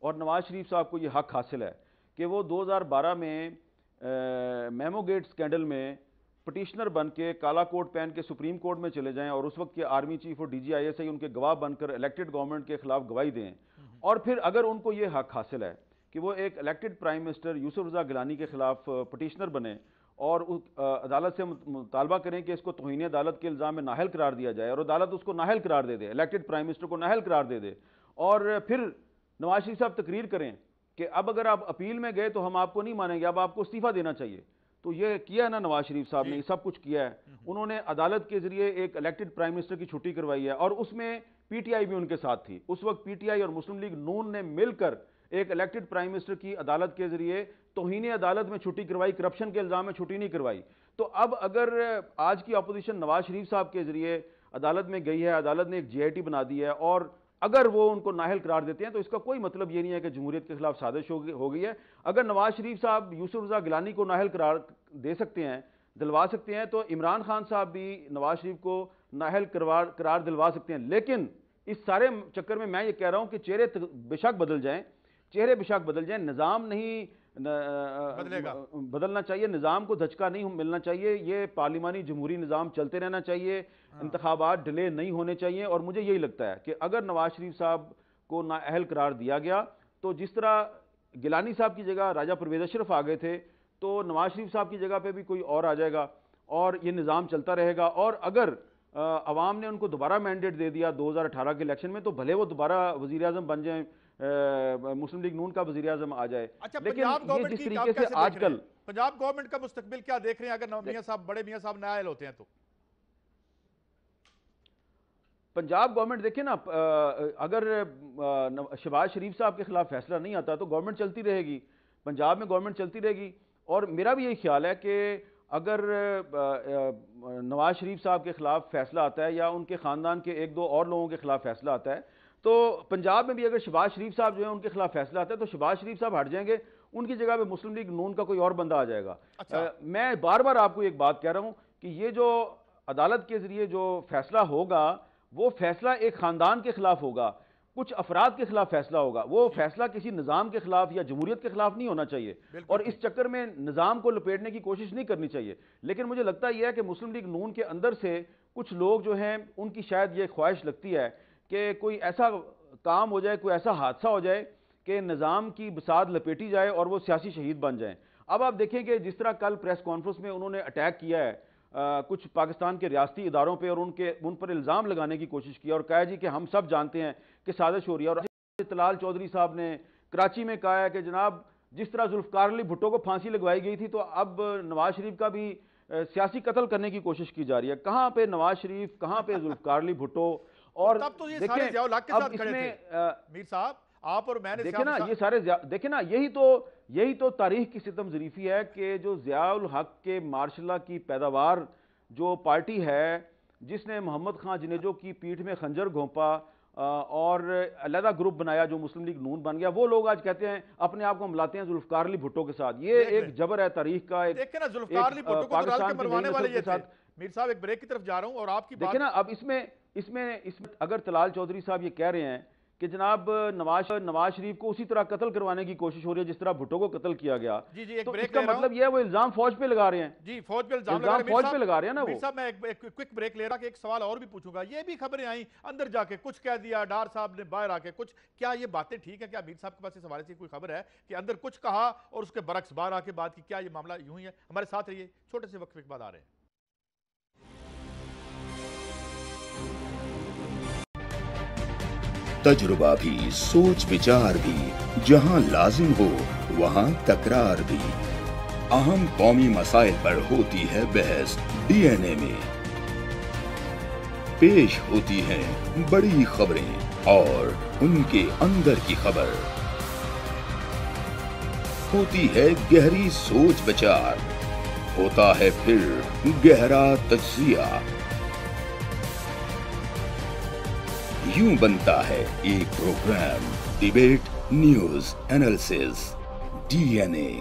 और नवाज शरीफ साहब को ये हक हासिल है कि वो 2012 में मेमो गेट स्कैंडल में पटिशनर बन के काला कोट पहन के सुप्रीम कोर्ट में चले जाएं और उस वक्त के आर्मी चीफ और DGISI उनके गवाह बनकर इलेक्टेड गवर्नमेंट के खिलाफ गवाही दें, और फिर अगर उनको ये हक हासिल है कि वो एक इलेक्टेड प्राइम मिनिस्टर यूसुफ रज़ा गिलानी के खिलाफ पटिशनर बने और अदालत से मुतालबा करें कि इसको तौहीन अदालत के इल्ज़ाम में नाहल करार दिया जाए और अदालत उसको नाहल करार दे दे, इलेक्टेड प्राइम मिनिस्टर को नाहल करार दे दे, और फिर नवाज शरीफ साहब तकरीर करें कि अब अगर आप अपील में गए तो हम आपको नहीं मानेंगे, अब आपको इस्तीफा देना चाहिए। तो ये किया ना नवाज शरीफ साहब ने, सब कुछ किया है। उन्होंने अदालत के जरिए एक इलेक्टेड प्राइम मिनिस्टर की छुट्टी करवाई है और उसमें PTI भी उनके साथ थी। उस वक्त PTI और मुस्लिम लीग नून ने मिलकर एक इलेक्टेड प्राइम मिनिस्टर की अदालत के जरिए तौहीन अदालत में छुट्टी करवाई, करप्शन के इल्जाम में छुट्टी नहीं करवाई। तो अब अगर आज की अपोजिशन नवाज शरीफ साहब के जरिए अदालत में गई है, अदालत ने एक JIT बना दी है और अगर वो उनको नाहल करार देते हैं तो इसका कोई मतलब ये नहीं है कि जमहूरियत के खिलाफ साजिश हो गई है। अगर नवाज शरीफ साहब यूसुफ रज़ा गिलानी को नाहल करार दे सकते हैं, दिलवा सकते हैं, तो इमरान खान साहब भी नवाज शरीफ को नाहल करार दिलवा सकते हैं। लेकिन इस सारे चक्कर में मैं ये कह रहा हूं कि चेहरे बेशक बदल जाएं, निज़ाम नहीं बदलना चाहिए, निज़ाम को धचका नहीं मिलना चाहिए, ये पार्लिमानी जमहूरी निज़ाम चलते रहना चाहिए, इंतखाबात डिले नहीं होने चाहिए। और मुझे यही लगता है कि अगर नवाज शरीफ साहब को नाअहल करार दिया गया तो जिस तरह गिलानी साहब की जगह राजा परवेज़ अशरफ आ गए थे, तो नवाज शरीफ साहब की जगह पे भी कोई और आ जाएगा और ये निज़ाम चलता रहेगा। और अगर अवाम ने उनको दोबारा मैंडेट दे दिया 2018 के इलेक्शन में, तो भले वो दोबारा वज़ीर आज़म बन जाए, मुस्लिम लीग नून का वज़ीर आज़म आ जाए। अच्छा, लेकिन ये जिस तरीके से आजकल पंजाब गवर्नमेंट का मुस्तकबिल क्या देख रहे हैं अगर बड़े मियां साहब नाअहल होते हैं तो? पंजाब गवर्नमेंट देखिए ना, अगर शहबाज शरीफ साहब के खिलाफ फैसला नहीं आता तो गवर्नमेंट चलती रहेगी, पंजाब में गवर्नमेंट चलती रहेगी। और मेरा भी यही ख्याल है कि अगर नवाज शरीफ साहब के खिलाफ फैसला आता है या उनके ख़ानदान के 1-2 और लोगों के खिलाफ फैसला आता है, तो पंजाब में भी अगर शहबाज शरीफ साहब जो है उनके खिलाफ फैसला आता है तो शहबाज शरीफ साहब हट जाएंगे, उनकी जगह पे मुस्लिम लीग नून का कोई और बंदा आ जाएगा। मैं बार बार आपको एक बात कह रहा हूं कि ये जो अदालत के जरिए जो फैसला होगा वो फैसला एक खानदान के खिलाफ होगा, कुछ अफराद के खिलाफ फैसला होगा, वो फैसला किसी निज़ाम के खिलाफ या जमहूरियत के खिलाफ नहीं होना चाहिए और इस चक्कर में निज़ाम को लपेटने की कोशिश नहीं करनी चाहिए। लेकिन मुझे लगता यह है कि मुस्लिम लीग नून के अंदर से कुछ लोग जो हैं उनकी शायद ये ख्वाहिश लगती है कि कोई ऐसा काम हो जाए, कोई ऐसा हादसा हो जाए कि निज़ाम की बसात लपेटी जाए और वो सियासी शहीद बन जाएं। अब आप देखें कि जिस तरह कल प्रेस कॉन्फ्रेंस में उन्होंने अटैक किया है कुछ पाकिस्तान के रियासती इदारों पे और उन पर इल्ज़ाम लगाने की कोशिश की और कहा जी कि हम सब जानते हैं कि साजिश हो रही है। और तलाल चौधरी साहब ने कराची में कहा है कि जनाब जिस तरह जुल्फकार अली भुट्टो को फांसी लगवाई गई थी, तो अब नवाज शरीफ का भी सियासी कत्ल करने की कोशिश की जा रही है। कहां पे नवाज शरीफ, कहां पे जुल्फकार अली भुट्टो? और तब तो ये सारे ज़ियाउल हक के साथ खड़े थे मीर साहब, आप और मैंने देखे ना, ये सारे देखे ना, यही तो तारीख की सितम ज़रीफी है कि जो ज़ियाउल हक के मार्शल की पैदावार जो पार्टी है, जिसने मोहम्मद खां जिनेजो की पीठ में खंजर घोंपा और अलहदा ग्रुप बनाया जो मुस्लिम लीग नून बन गया, वो लोग आज कहते हैं, अपने आप को मिलाते हैं जुल्फकार अली भुट्टो के साथ। ये एक जबर है तारीख का। देखे ना, जुल्फकार अली भुट्टो को डाल के मरवाने वाले ये थे। मीर साहब, एक ब्रेक की तरफ जा रहा हूं और आपकी देखे ना, अब इसमें अगर तलाल चौधरी साहब ये कह रहे हैं कि जनाब नवाज शरीफ को उसी तरह कत्ल करवाने की कोशिश हो रही है जिस तरह भुट्टो को कत्ल किया गया, तो इसका मतलब यह है वो इल्जाम फौज पे लगा रहे हैं। जी, फौज पे इल्जाम लगा रहे हैं ना वो। साहब, मैं एक क्विक ब्रेक ले रहा कि एक सवाल और भी पूछूंगा। ये भी खबरें आई अंदर जाके कुछ कह दिया, डार साहब ने बाहर आके कुछ, क्या ये बातें ठीक है? क्या मीर साहब के पास इस हवाले से कोई खबर है कि अंदर कुछ कहा और उसके बरक्स बाहर आके बात की? क्या ये मामला यूं ही है? हमारे साथ रहिए, छोटे से वक्फे के बाद आ रहे हैं। तजुर्बा भी, सोच विचार भी, जहां लाजिम हो वहां तकरार भी। अहम कौमी मसाइल पर होती है बहस डीएनए में। पेश होती हैं बड़ी खबरें और उनके अंदर की खबर। होती है गहरी सोच विचार, होता है फिर गहरा तज्जिया। यूं बनता है एक programme, debate news analysis DNA.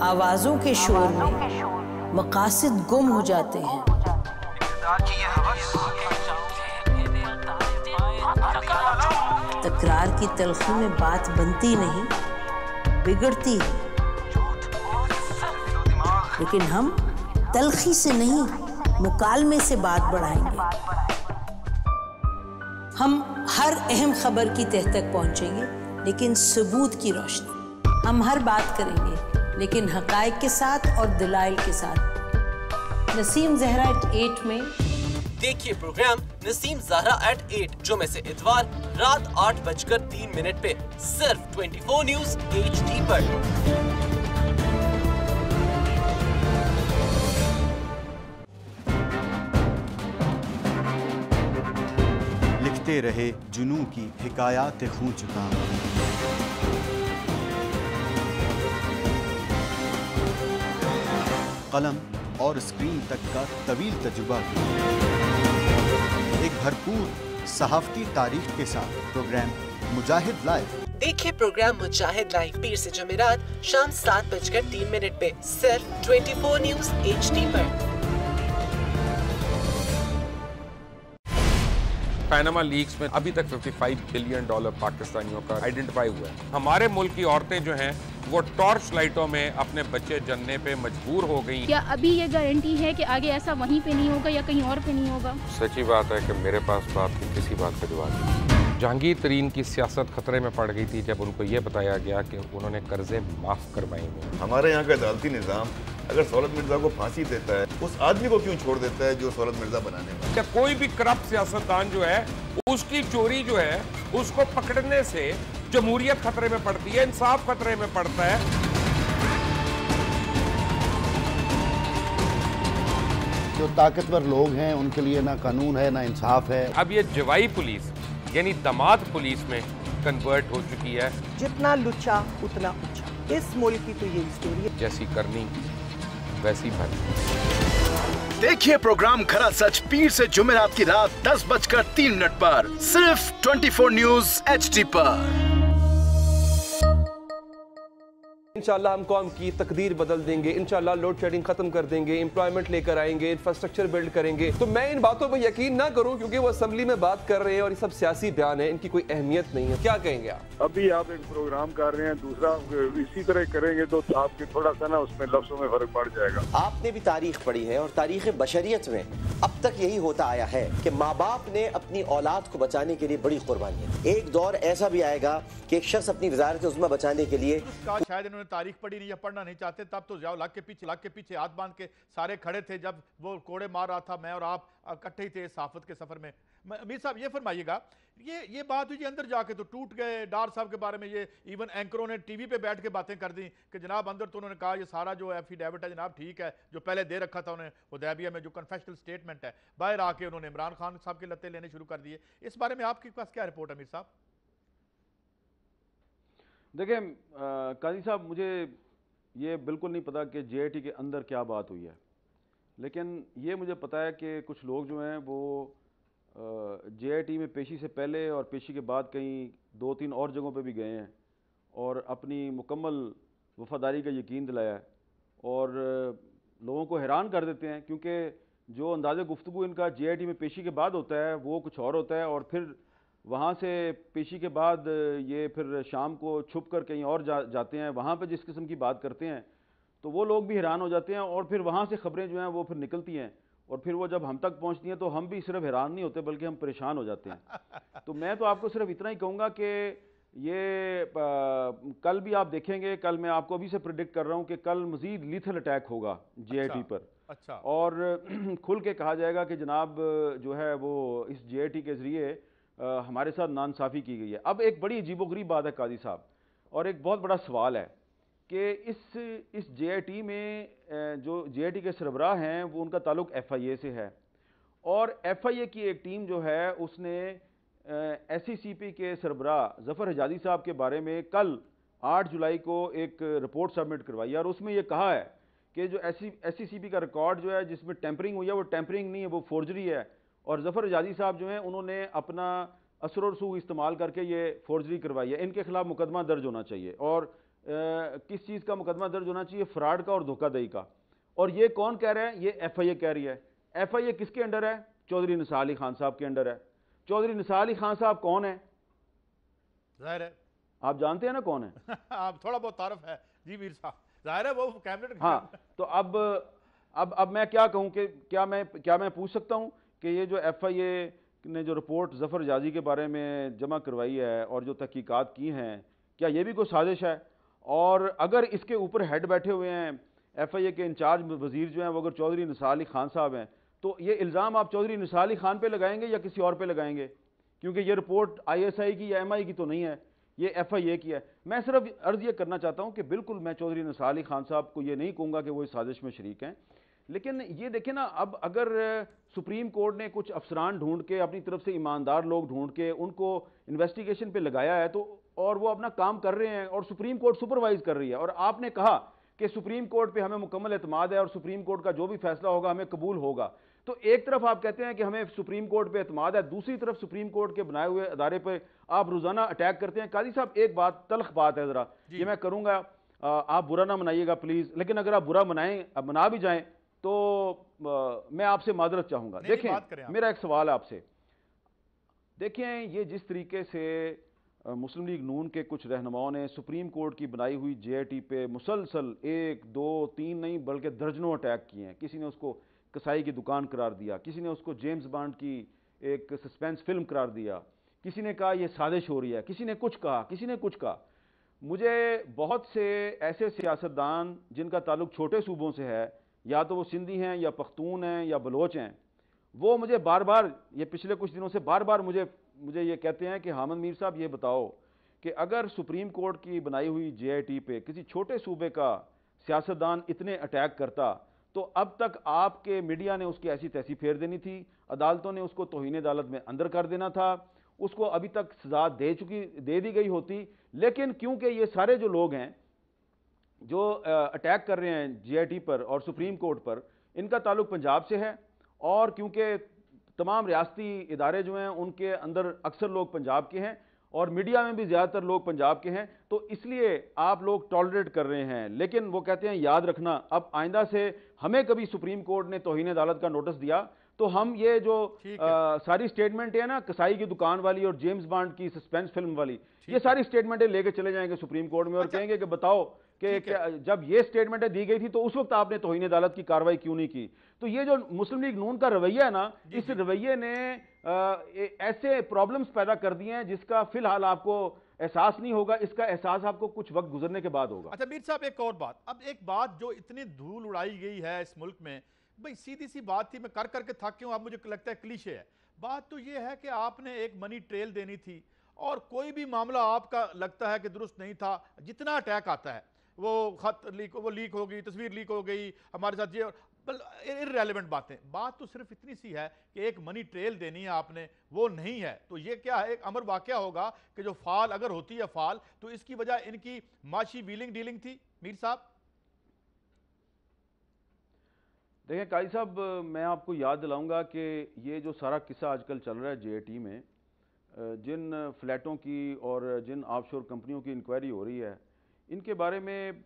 आवाजों के शोर में मकासद गुम हो जाते हैं। तकरार की तलखी में बात बनती नहीं, बिगड़ती है। लेकिन हम तलखी से नहीं, मुकालमे से बात बढ़ाएंगे। हम हर अहम खबर की तह तक पहुंचेंगे, लेकिन सबूत की रोशनी। हम हर बात करेंगे, लेकिन हकायक के साथ और दलाइल के साथ। नसीम ज़हरा @8 में देखिए प्रोग्राम नसीम ज़हरा @8 जुमे से इतवार रात 8:03 पे सिर्फ 24 न्यूज HD पर। लिखते रहे जुनू की हिकायात खूं चुका, कलम और स्क्रीन तक का तवील तजुर्बा, एक भरपूर सहाफती तारीख के साथ प्रोग्राम मुजाहिद लाइव। देखिए प्रोग्राम मुजाहिद लाइव पीर से जुमेरात शाम 7:03 पे सिर्फ 24 न्यूज HD पर। पैनामा लीक्स में अभी तक $55 बिलियन पाकिस्तानियों का आइडेंटिफाई हुआ है। हमारे मुल्क की औरतें जो हैं वो टॉर्च लाइटों में अपने बच्चे जनने पे मजबूर हो गई। क्या अभी ये गारंटी है कि आगे ऐसा वहीं पे नहीं होगा या कहीं और पे नहीं होगा? सच्ची बात है कि मेरे पास बात की किसी बात का जवाब नहीं। जहांगीर तरीन की सियासत खतरे में पड़ गई थी जब उनको ये बताया गया कि उन्होंने कर्जे माफ करवाएंगे। हमारे यहाँ का अदालती निज़ाम अगर सौलत मिर्जा को फांसी देता है, उस आदमी को क्यों छोड़ देता है जो सौलत मिर्जा बनाने वाला? क्या कोई भी करप्ट सियासतदान जो है उसकी चोरी जो है उसको पकड़ने से जमहूरियत खतरे में पड़ती है, इंसाफ खतरे में पड़ता है। जो ताकतवर लोग हैं उनके लिए ना कानून है ना इंसाफ है। अब ये जवाई पुलिस यानी दामाद पुलिस में कन्वर्ट हो चुकी है। जितना लुच्चा उतना ऊंचा, इस मुल्क की तो ये स्टोरी है। जैसी करनी वैसी भरनी। देखिए प्रोग्राम खरा सच पीर से जुमेरात की रात 10:03 पर सिर्फ 24 न्यूज HD पर। इंशाल्लाह हम कौम की तकदीर बदल देंगे, इंशाल्लाह लोड शेडिंग खत्म कर देंगे, एम्प्लॉयमेंट लेकर आएंगे, इंफ्रास्ट्रक्चर बिल्ड करेंगे। तो मैं इन बातों पर यकीन ना करूं क्योंकि वो असेंबली में बात कर रहे हैं और ये सब सियासी बयान है, इनकी कोई अहमियत नहीं है। क्या कहेंगे आप? अभी आप एक प्रोग्राम कर रहे हैं, दूसरा इसी तरह करेंगे तो आपके थोड़ा सा ना उसमें लफ्जों में फर्क पड़ जाएगा। आपने भी तारीख पढ़ी है और तारीख बशरियत में अब तक यही होता आया है कि माँ बाप ने अपनी औलाद को बचाने के लिए बड़ी कुर्बानियां। एक दौर ऐसा भी आएगा कि एक शख्स अपनी वजारत उज़्मा बचाने के लिए शायद इन्होंने तारीख पढ़ी नहीं या पढ़ना नहीं चाहते, तब तो ज़िया-उल-हक के पीछे हाथ बांध के सारे खड़े थे जब वो कोड़े मार रहा था। मैं और आप इकट्ठे ही थे सहाफत के सफ़र में। मीर साहब ये फरमाइएगा, ये बात हुई जी अंदर जाके तो टूट गए। डार साहब के बारे में ये इवन एंकरों ने टीवी पे बैठ के बातें कर दी कि जनाब अंदर तो उन्होंने कहा ये सारा जो एफिडेविट है जनाब ठीक है, जो पहले दे रखा था उन्होंने हुदैबिया में जो कन्फेशनल स्टेटमेंट है, बाहर आके उन्होंने इमरान खान साहब के लत्ते लेने शुरू कर दिए। इस बारे में आपके पास क्या रिपोर्ट है मीर साहब? देखिए काजी साहब, मुझे ये बिल्कुल नहीं पता कि JIT के अंदर क्या बात हुई है, लेकिन ये मुझे पता है कि कुछ लोग जो हैं वो JIT में पेशी से पहले और पेशी के बाद कहीं 2-3 और जगहों पे भी गए हैं और अपनी मुकम्मल वफादारी का यकीन दिलाया है और लोगों को हैरान कर देते हैं, क्योंकि जो अंदाज़े गुफ्तगू इनका JIT में पेशी के बाद होता है वो कुछ और होता है और फिर वहाँ से पेशी के बाद ये फिर शाम को छुप कर कहीं और जाते हैं, वहाँ पे जिस किस्म की बात करते हैं तो वो लोग भी हैरान हो जाते हैं और फिर वहाँ से ख़बरें जो हैं वो फिर निकलती हैं और फिर वो जब हम तक पहुँचती हैं तो हम भी सिर्फ हैरान नहीं होते बल्कि हम परेशान हो जाते हैं। तो मैं तो आपको सिर्फ इतना ही कहूँगा कि ये कल भी आप देखेंगे, कल मैं आपको अभी से प्रिडिक्ट कर रहा हूँ कि कल मज़ीद लीथल अटैक होगा JIT पर। अच्छा। और खुल के कहा जाएगा कि जनाब जो है वो इस JIT के ज़रिए हमारे साथ नाइंसाफ़ी की गई है। अब एक बड़ी अजीबोगरीब बात है काजी साहब, और एक बहुत बड़ा सवाल है कि इस JIT में जो JIT के सरबराह हैं वो उनका ताल्लुक FIA से है और FIA की एक टीम जो है उसने SCCP के सरबराह ज़फ़र हिजाज़ी साहब के बारे में कल 8 जुलाई को एक रिपोर्ट सबमिट करवाई है और उसमें ये कहा है कि जो SCCP का रिकॉर्ड जो है जिसमें टेम्परिंग हुई है वो टेम्परिंग नहीं है, वो फोर्जरी है और ज़फ़र हिजाज़ी साहब जो हैं उन्होंने अपना असर और सूग इस्तेमाल करके ये फोर्जरी करवाई है। इनके खिलाफ मुकदमा दर्ज होना चाहिए और किस चीज़ का मुकदमा दर्ज होना चाहिए? फ्रॉड का और धोखाधड़ी का। और ये कौन कह रहा है? ये FIA कह रही है। FIA किसके अंडर है? चौधरी निसार अली खान साहब के अंडर है। चौधरी निसार अली खान साहब कौन है? जाहिर है आप जानते हैं ना कौन है? आप थोड़ा बहुत तारफ है जी मीर साहब, जाहिर है वो कैबिनेट। हाँ, तो अब मैं क्या कहूँ कि क्या मैं पूछ सकता हूँ कि ये जो FIA ने जो रिपोर्ट ज़फ़र हिजाज़ी के बारे में जमा करवाई है और जो तहकीकात की हैं, क्या ये भी कोई साजिश है? और अगर इसके ऊपर हेड बैठे हुए हैं FIA के इंचार्ज वज़ीर जो हैं वो अगर चौधरी निसार अली खान साहब हैं, तो ये इल्ज़ाम आप चौधरी निसार अली खान पे लगाएंगे या किसी और पे लगाएंगे? क्योंकि ये रिपोर्ट ISI की या MI की तो नहीं है, ये FIA की है। मैं सिर्फ अर्ज़ ये करना चाहता हूँ कि बिल्कुल मैं चौधरी निसार अली खान साहब को ये नहीं कहूँगा कि वो इस साजिश में शरीक हैं, लेकिन ये देखें ना, अब अगर सुप्रीम कोर्ट ने कुछ अफसरान ढूंढ के अपनी तरफ से ईमानदार लोग ढूंढ के उनको इन्वेस्टिगेशन पे लगाया है तो और वो अपना काम कर रहे हैं और सुप्रीम कोर्ट सुपरवाइज कर रही है और आपने कहा कि सुप्रीम कोर्ट पे हमें मुकम्मल एतमाद है और सुप्रीम कोर्ट का जो भी फैसला होगा हमें कबूल होगा, तो एक तरफ आप कहते हैं कि हमें सुप्रीम कोर्ट पे एतमाद है, दूसरी तरफ सुप्रीम कोर्ट के बनाए हुए अदारे पर आप रोजाना अटैक करते हैं। काजी साहब एक बात, तल्ख बात है, जरा ये मैं करूंगा, आप बुरा ना मनाइएगा प्लीज, लेकिन अगर आप बुरा मना भी जाएं तो मैं आपसे माजरत चाहूंगा। देखें मेरा एक सवाल है आपसे, देखें ये जिस तरीके से मुस्लिम लीग नून के कुछ रहनुमाओं ने सुप्रीम कोर्ट की बनाई हुई JIT पे मुसलसल 1, 2, 3 नहीं बल्कि दर्जनों अटैक किए हैं। किसी ने उसको कसाई की दुकान करार दिया, किसी ने उसको जेम्स बॉन्ड की एक सस्पेंस फिल्म करार दिया, किसी ने कहा यह साजिश हो रही है, किसी ने कुछ कहा, किसी ने कुछ कहा। मुझे बहुत से ऐसे सियासतदान जिनका ताल्लुक छोटे सूबों से है, या तो वो सिंधी हैं या पख्तून हैं या बलोच हैं, वो मुझे बार बार ये पिछले कुछ दिनों से बार बार मुझे ये कहते हैं कि हामिद मीर साहब ये बताओ कि अगर सुप्रीम कोर्ट की बनाई हुई JIT पे किसी छोटे सूबे का सियासतदान इतने अटैक करता तो अब तक आपके मीडिया ने उसकी ऐसी तैसी फेर देनी थी, अदालतों ने उसको तौहीन अदालत में अंदर कर देना था, उसको अभी तक सजा दे दी गई होती। लेकिन क्योंकि ये सारे जो लोग हैं जो अटैक कर रहे हैं JIT पर और सुप्रीम कोर्ट पर, इनका ताल्लुक पंजाब से है और क्योंकि तमाम रियासती इदारे जो हैं उनके अंदर अक्सर लोग पंजाब के हैं और मीडिया में भी ज़्यादातर लोग पंजाब के हैं, तो इसलिए आप लोग टॉलरेट कर रहे हैं। लेकिन वो कहते हैं याद रखना, अब आइंदा से हमें कभी सुप्रीम कोर्ट ने तौहीन अदालत का नोटिस दिया तो हम ये जो सारी स्टेटमेंट है ना, कसाई की दुकान वाली और जेम्स बॉन्ड की सस्पेंस फिल्म वाली, ये सारी स्टेटमेंटें लेके चले जाएंगे सुप्रीम कोर्ट में और कहेंगे कि बताओ कि जब ये स्टेटमेंटें दी गई थी तो उस वक्त आपने तौहीन अदालत की कार्रवाई क्यों नहीं की। तो ये जो मुस्लिम लीग नून का रवैया है ना, इस रवैये ने ऐसे प्रॉब्लम्स पैदा कर दिए हैं जिसका फिलहाल आपको एहसास नहीं होगा, इसका एहसास आपको कुछ वक्त गुजरने के बाद होगा। अच्छा मीर साहब, एक और बात, अब एक बात जो इतनी धूल उड़ाई गई है इस मुल्क में, भाई सीधी सी बात थी, मैं कर करके थक क्यों, अब मुझे लगता है क्लीशे है। बात तो ये है कि आपने एक मनी ट्रेल देनी थी, और कोई भी मामला आपका लगता है कि दुरुस्त नहीं था, जितना अटैक आता है, वो खत लीक हो गई, तस्वीर लीक हो गई, हमारे साथ ये इररेलेवेंट बातें, बात तो सिर्फ इतनी सी है कि एक मनी ट्रेल देनी है आपने, वो नहीं है, तो ये क्या है, एक अमर वाकया होगा कि जो फाल अगर होती है फाल, तो इसकी वजह इनकी माशी व्हीलिंग डीलिंग थी। मीर साहब देखें काजी साहब, मैं आपको याद दिलाऊंगा कि ये जो सारा किस्सा आजकल चल रहा है जेआईटी में, जिन फ्लैटों की और जिन ऑफशोर कंपनियों की इंक्वायरी हो रही है, इनके बारे में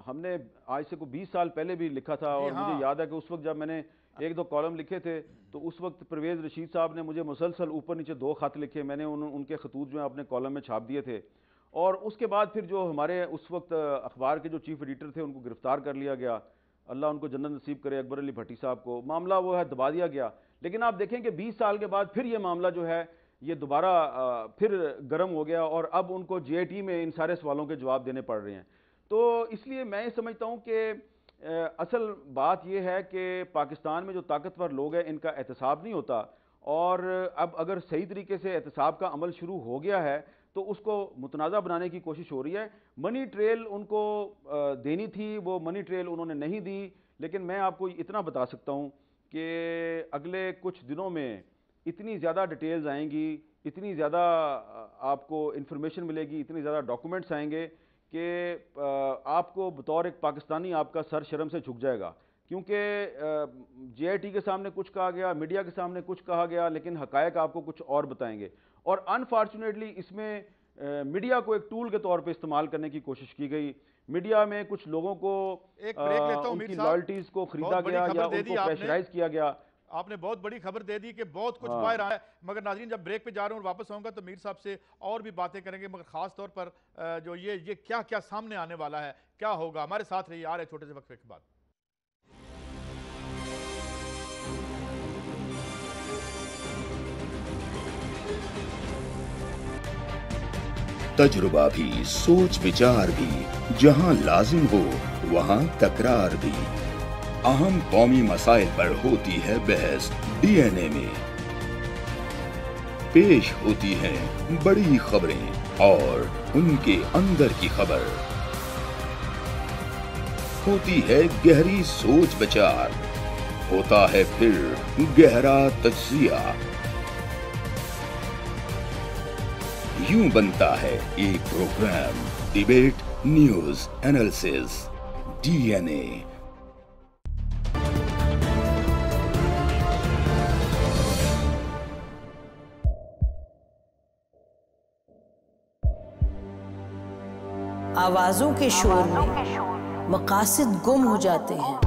हमने आज से को 20 साल पहले भी लिखा था, और मुझे याद है कि उस वक्त जब मैंने 1-2 कॉलम लिखे थे, तो उस वक्त परवेज़ रशीद साहब ने मुझे मुसलसल ऊपर नीचे 2 खत लिखे, मैंने उनके खतूत जो है अपने कॉलम में छाप दिए थे। और उसके बाद फिर जो हमारे उस वक्त अखबार के जो चीफ एडिटर थे, उनको गिरफ्तार कर लिया गया, अल्लाह उनको जन्नत नसीब करे, अकबर अली भट्टी साहब को, मामला वो है दबा दिया गया। लेकिन आप देखें कि 20 साल के बाद फिर ये मामला जो है ये दोबारा फिर गर्म हो गया, और अब उनको जेआईटी में इन सारे सवालों के जवाब देने पड़ रहे हैं। तो इसलिए मैं समझता हूँ कि असल बात यह है कि पाकिस्तान में जो ताकतवर लोग हैं, इनका एहतसाब नहीं होता, और अब अगर सही तरीके से एहतसाब का अमल शुरू हो गया है तो उसको मुतनाज़ा बनाने की कोशिश हो रही है। मनी ट्रेल उनको देनी थी, वो मनी ट्रेल उन्होंने नहीं दी, लेकिन मैं आपको इतना बता सकता हूँ कि अगले कुछ दिनों में इतनी ज़्यादा डिटेल्स आएंगी, इतनी ज़्यादा आपको इंफॉर्मेशन मिलेगी, इतनी ज़्यादा डॉक्यूमेंट्स आएंगे कि आपको बतौर एक पाकिस्तानी आपका सर शर्म से झुक जाएगा, क्योंकि जेआईटी के सामने कुछ कहा गया, मीडिया के सामने कुछ कहा गया, लेकिन हकायक आपको कुछ और बताएंगे। और अनफॉर्चुनेटली इसमें मीडिया को एक टूल के तौर पे इस्तेमाल करने की कोशिश की गई। मीडिया में कुछ लोगों को उनकी लॉयल्टीज को खरीदा गया या उनको प्रेशराइज किया गया। आपने बहुत बड़ी खबर दे दी कि बहुत कुछ बाहर आया, मगर नाज़रीन जब ब्रेक पे जा रहा हूँ और वापस आऊँगा तो मीर साहब से और भी बातें करेंगे, मगर ख़ास तौर पर जो ये क्या क्या सामने आने वाला है, क्या होगा, हमारे साथ रहिए। आ रहे छोटे से वक्त के बाद। तजुर्बा भी, सोच विचार भी, जहां लाजिम हो वहां तकरार भी। अहम कौमी मसाइल पर होती है बहस डीएनए में। पेश होती हैं बड़ी खबरें और उनके अंदर की खबर। होती है गहरी सोच विचार, होता है फिर गहरा तज्जिया। यूं बनता है एक programme, debate news analysis DNA. आवाजों के शोर में मकासद गुम हो जाते हैं।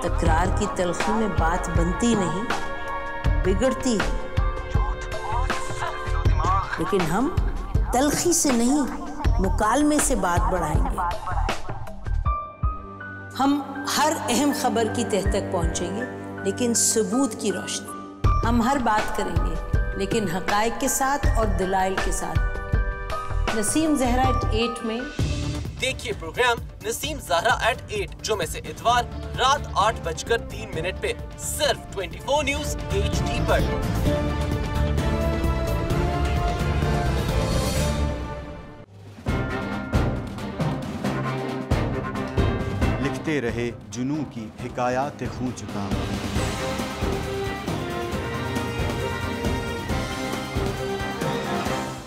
तकरार की तलखी में बात बनती नहीं, बिगड़ती है। लेकिन हम तलखी से नहीं, मुकालमे से बात बढ़ाएंगे। हम हर अहम खबर की तह तक पहुंचेंगे, लेकिन सबूत की रोशनी। हम हर बात करेंगे, लेकिन हकायक के साथ और दलाइल के साथ। नसीम ज़हरा @8 में देखिए प्रोग्राम नसीम ज़हरा @8 जुमे से इतवार रात 8:03 पे सिर्फ 24 न्यूज़ HD पर। लिखते रहे जुनू की हिकायात खूं चुका।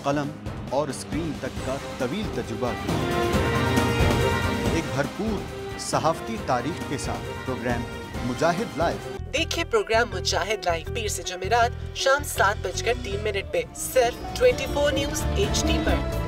कलम और स्क्रीन तक का तवील तजुर्बा, एक भरपूर सहाफ़ती तारीख के साथ प्रोग्राम मुजाहिद लाइव। देखिए प्रोग्राम मुजाहिद लाइव पीर से जुमेरात शाम 7:03 पे सिर्फ 24 न्यूज़ HD पर।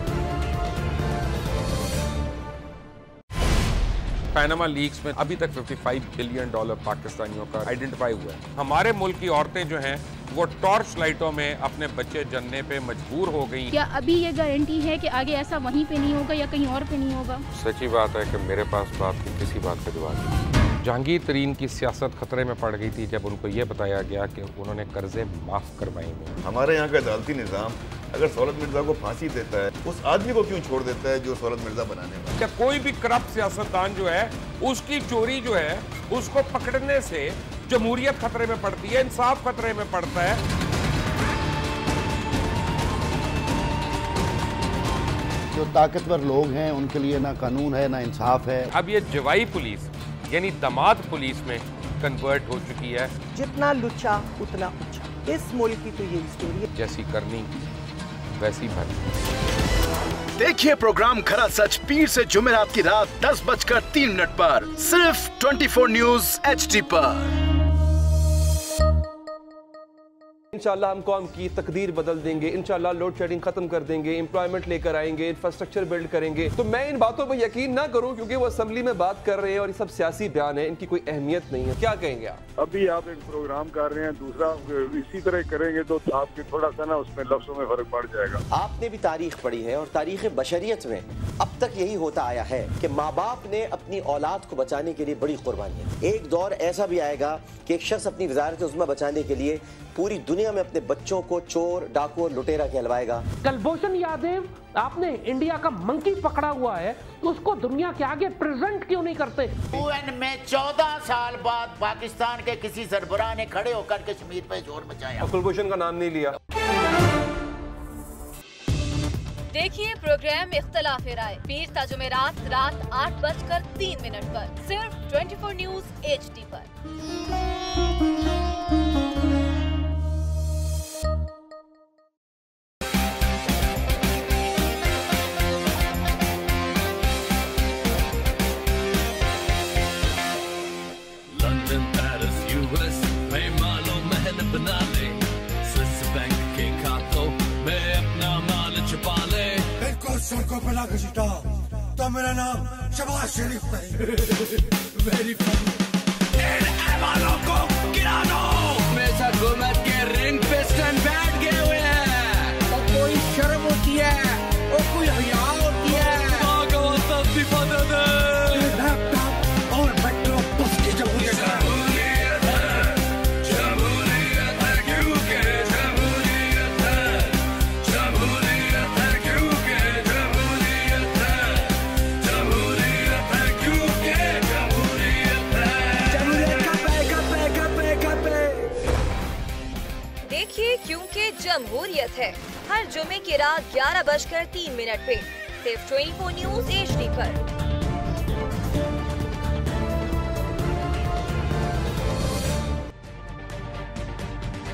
पैनामा लीक्स में अभी तक $55 बिलियन पाकिस्तानियों का आइडेंटिफाई हुआ है। हमारे मुल्क की औरतें जो हैं वो टॉर्च लाइटों में अपने बच्चे जनने पे मजबूर हो गई। क्या अभी ये गारंटी है कि आगे ऐसा वहीं पे नहीं होगा या कहीं और पे नहीं होगा? सच्ची बात है कि मेरे पास बात की किसी बात का जवाब नहीं। जहांगीर तरीन की सियासत खतरे में पड़ गई थी जब उनको ये बताया गया कि उन्होंने कर्जे माफ़ करवाएंगे। हमारे यहाँ का अदालती निज़ाम अगर सौलत मिर्जा को फांसी देता है, उस आदमी को क्यों छोड़ देता है जो सौलत मिर्जा बनाने वाला? क्या कोई भी करप्ट सियासतदान जो है उसकी चोरी जो है उसको पकड़ने से जमहूरियत खतरे में पड़ती है, इंसाफ खतरे में पड़ता है। जो ताकतवर लोग हैं उनके लिए ना कानून है ना इंसाफ है। अब ये जवाई पुलिस यानी दामाद पुलिस में कन्वर्ट हो चुकी है। जितना लुच्चा उतना ऊंचा, इस मुल्क की तो यही स्टोरी है। जैसी करनी वैसी भरनी। देखिए प्रोग्राम खरा सच पीर से जुमेरात की रात 10:03 पर सिर्फ 24 न्यूज HD पर। इंशाल्लाह हम कौम की तकदीर बदल देंगे, इंशाल्लाह लोड शेडिंग खत्म कर देंगे, एम्प्लॉयमेंट लेकर आएंगे, इंफ्रास्ट्रक्चर बिल्ड करेंगे। तो मैं इन बातों पर यकीन ना करूं क्योंकि वो असेंबली में बात कर रहे हैं और ये सब सियासी बयान है, इनकी कोई अहमियत नहीं है। क्या कहेंगे आप? अभी आप एक प्रोग्राम कर रहे हैं, दूसरा इसी तरह करेंगे तो आपके थोड़ा सा ना उसमें लफ्जों में फर्क पड़ जाएगा। आपने भी तारीख पढ़ी है और तारीख बशरियत में अब तक यही होता आया है कि माँ बाप ने अपनी औलाद को बचाने के लिए बड़ी कुर्बानियां। एक दौर ऐसा भी आएगा कि एक शख्स अपनी वजारत उज़्मा बचाने के लिए पूरी दुनिया में अपने बच्चों को चोर, डाकू और लुटेरा कहलवाएगा। कुलभूषण यादव, आपने इंडिया का मंकी पकड़ा हुआ है, तो उसको दुनिया के आगे प्रेजेंट क्यों नहीं करते? UN में 14 साल बाद पाकिस्तान के किसी सरबराह ने खड़े होकर कश्मीर पे जोर मचाया। कुलभूषण का नाम नहीं लिया। देखिए प्रोग्राम इख्तलाफ राय पीर ता जुमेरात रात 8:03 पर सिर्फ 24 न्यूज HD पर। लंदन, पेरिस, US में मालो महल बना ले, स्विस बैंक के खातों में अपना माल छुपा ले। सड़कों पे लाके छिटा तो मेरा नाम शबाज शरीफ नहीं। Very funny. इन ऐवानों को गिरा दो। हमेशा हुकूमत के रिंग पे स्टैंड बैठ गए हुए हैं। और कोई शर्म होती है और कोई हया होती है। इस्तीफा दे दे। लैपटॉप और मेट्रो बस की जमहूरियत है। देखिए क्योंकि जमहूरियत है हर जुमे की रात 11:03 पे सिर्फ 24 न्यूज HD पर।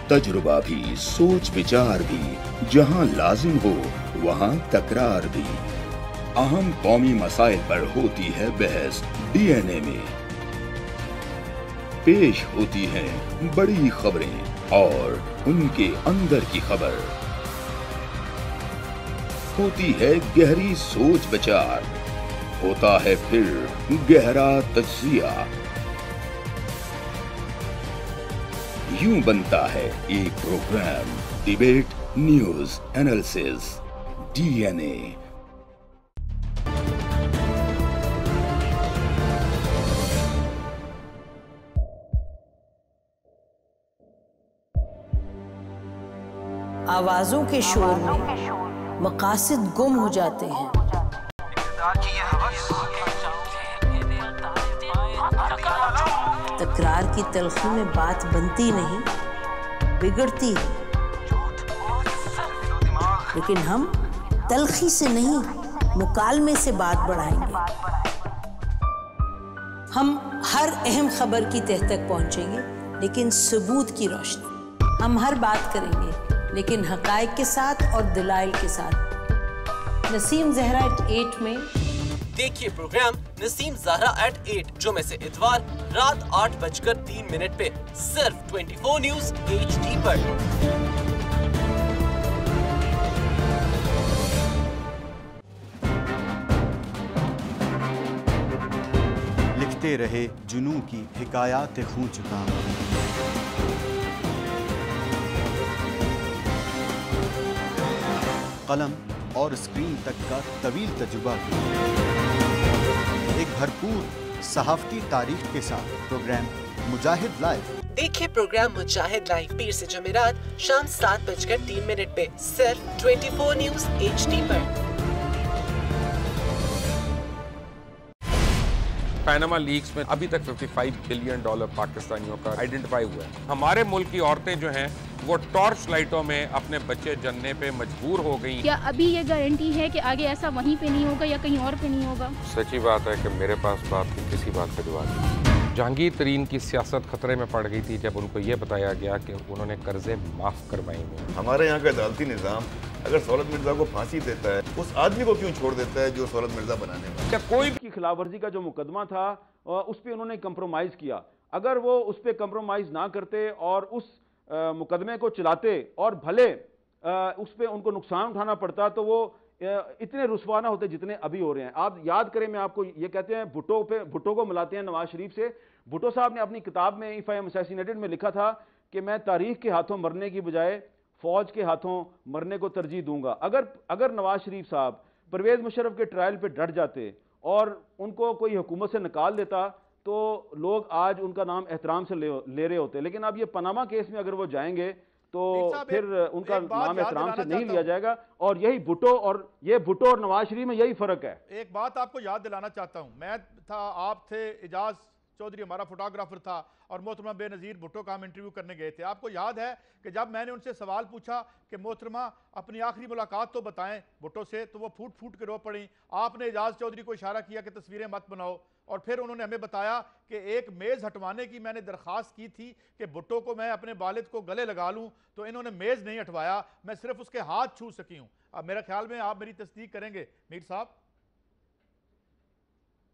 तजुर्बा भी, सोच विचार भी, जहां लाजिम हो वहां तकरार भी। अहम कौमी मसाइल पर होती है बहस DNA में। पेश होती हैं बड़ी खबरें और उनके अंदर की खबर। होती है गहरी सोच विचार, होता है फिर गहरा तज्जिया। यूं बनता है एक programme debate news analysis DNA। आवाजों के शोर में मकासद गुम हो जाते हैं। तकरार की तलखी में बात बनती नहीं, बिगड़ती है। लेकिन हम तलखी से नहीं, मुकालमे से बात बढ़ाएंगे। हम हर अहम खबर की तह तक पहुंचेंगे, लेकिन सबूत की रोशनी। हम हर बात करेंगे, लेकिन हकायक के साथ और दलाइल के साथ। नसीम ज़हरा @8 में देखिए प्रोग्राम नसीम ज़हरा @8 जुमे से इतवार रात 8:03 पे सिर्फ 24 न्यूज HD पर। लिखते रहे जुनू की हिकायात खूं चुका। कलम और स्क्रीन तक का तवील तजुर्बा, एक भरपूर सहाफती तारीख के साथ प्रोग्राम मुजाहिद लाइव। देखिए प्रोग्राम मुजाहिद लाइव पीर से जुमेरात शाम 7:03 पे सिर्फ 24 न्यूज़ HD पर। पैनामा लीक्स में अभी तक $55 बिलियन पाकिस्तानियों का आइडेंटिफाई हुआ है। हमारे मुल्क की औरतें जो हैं वो टॉर्च लाइटों में अपने बच्चे जनने पे मजबूर हो गई। क्या अभी ये गारंटी है कि आगे ऐसा वहीं पे नहीं होगा या कहीं और पे नहीं होगा? सच्ची बात है कि मेरे पास बाप की किसी बात पे दुआ नहीं। जहांगीर तरीन की सियासत खतरे में पड़ गई थी जब उनको ये बताया गया कि उन्होंने कर्जे माफ करवाए हैं। हमारे यहाँ का अदालती निज़ाम अगर सौलत मिर्जा को फांसी देता है, उस आदमी को क्यों छोड़ देता है जो सौलत मिर्जा बनाने वाला? क्या कोई की खिलाफ वर्जी का जो मुकदमा था उस पर उन्होंने कंप्रोमाइज़ किया? अगर वो उस पर कंप्रोमाइज़ ना करते और उस मुकदमे को चलाते और भले उस पर उनको नुकसान उठाना पड़ता तो वो इतने रुस्वा ना होते जितने अभी हो रहे हैं। आप याद करें, मैं आपको ये कहते हैं भुट्टो को मिलाते हैं नवाज शरीफ से। भुट्टो साहब ने अपनी किताब में इफ आई एम असैसिनेटेड में लिखा था कि मैं तारीख के हाथों मरने की बजाय फौज के हाथों मरने को तरजीह दूंगा। अगर नवाज शरीफ साहब परवेज मुशर्रफ के ट्रायल पे डट जाते और उनको कोई हुकूमत से निकाल देता तो लोग आज उनका नाम एहतराम से ले रहे होते। लेकिन अब ये पनामा केस में अगर वो जाएंगे तो फिर उनका नाम एहतराम से नहीं लिया जाएगा। और यही भुट्टो और नवाज शरीफ में यही फर्क है। एक बात आपको याद दिलाना चाहता हूं, मैं था, आप थे, इजाज चौधरी हमारा फोटोग्राफर था और मोहतरमा बेनज़ीर भुट्टो का हम इंटरव्यू करने गए थे। आपको याद है कि जब मैंने उनसे सवाल पूछा कि मोहतरमा अपनी आखिरी मुलाकात तो बताएं भुट्टो से, तो वो फूट फूट के रो पड़ी। आपने इजाज चौधरी को इशारा किया कि तस्वीरें मत बनाओ और फिर उन्होंने हमें बताया कि एक मेज़ हटवाने की मैंने दरख्वास्त की थी कि भुट्टो को मैं अपने वालिद को गले लगा लूँ, तो इन्होंने मेज़ नहीं हटवाया, मैं सिर्फ उसके हाथ छू सकी हूँ। अब मेरा ख्याल में आप मेरी तस्दीक करेंगे मीर साहब?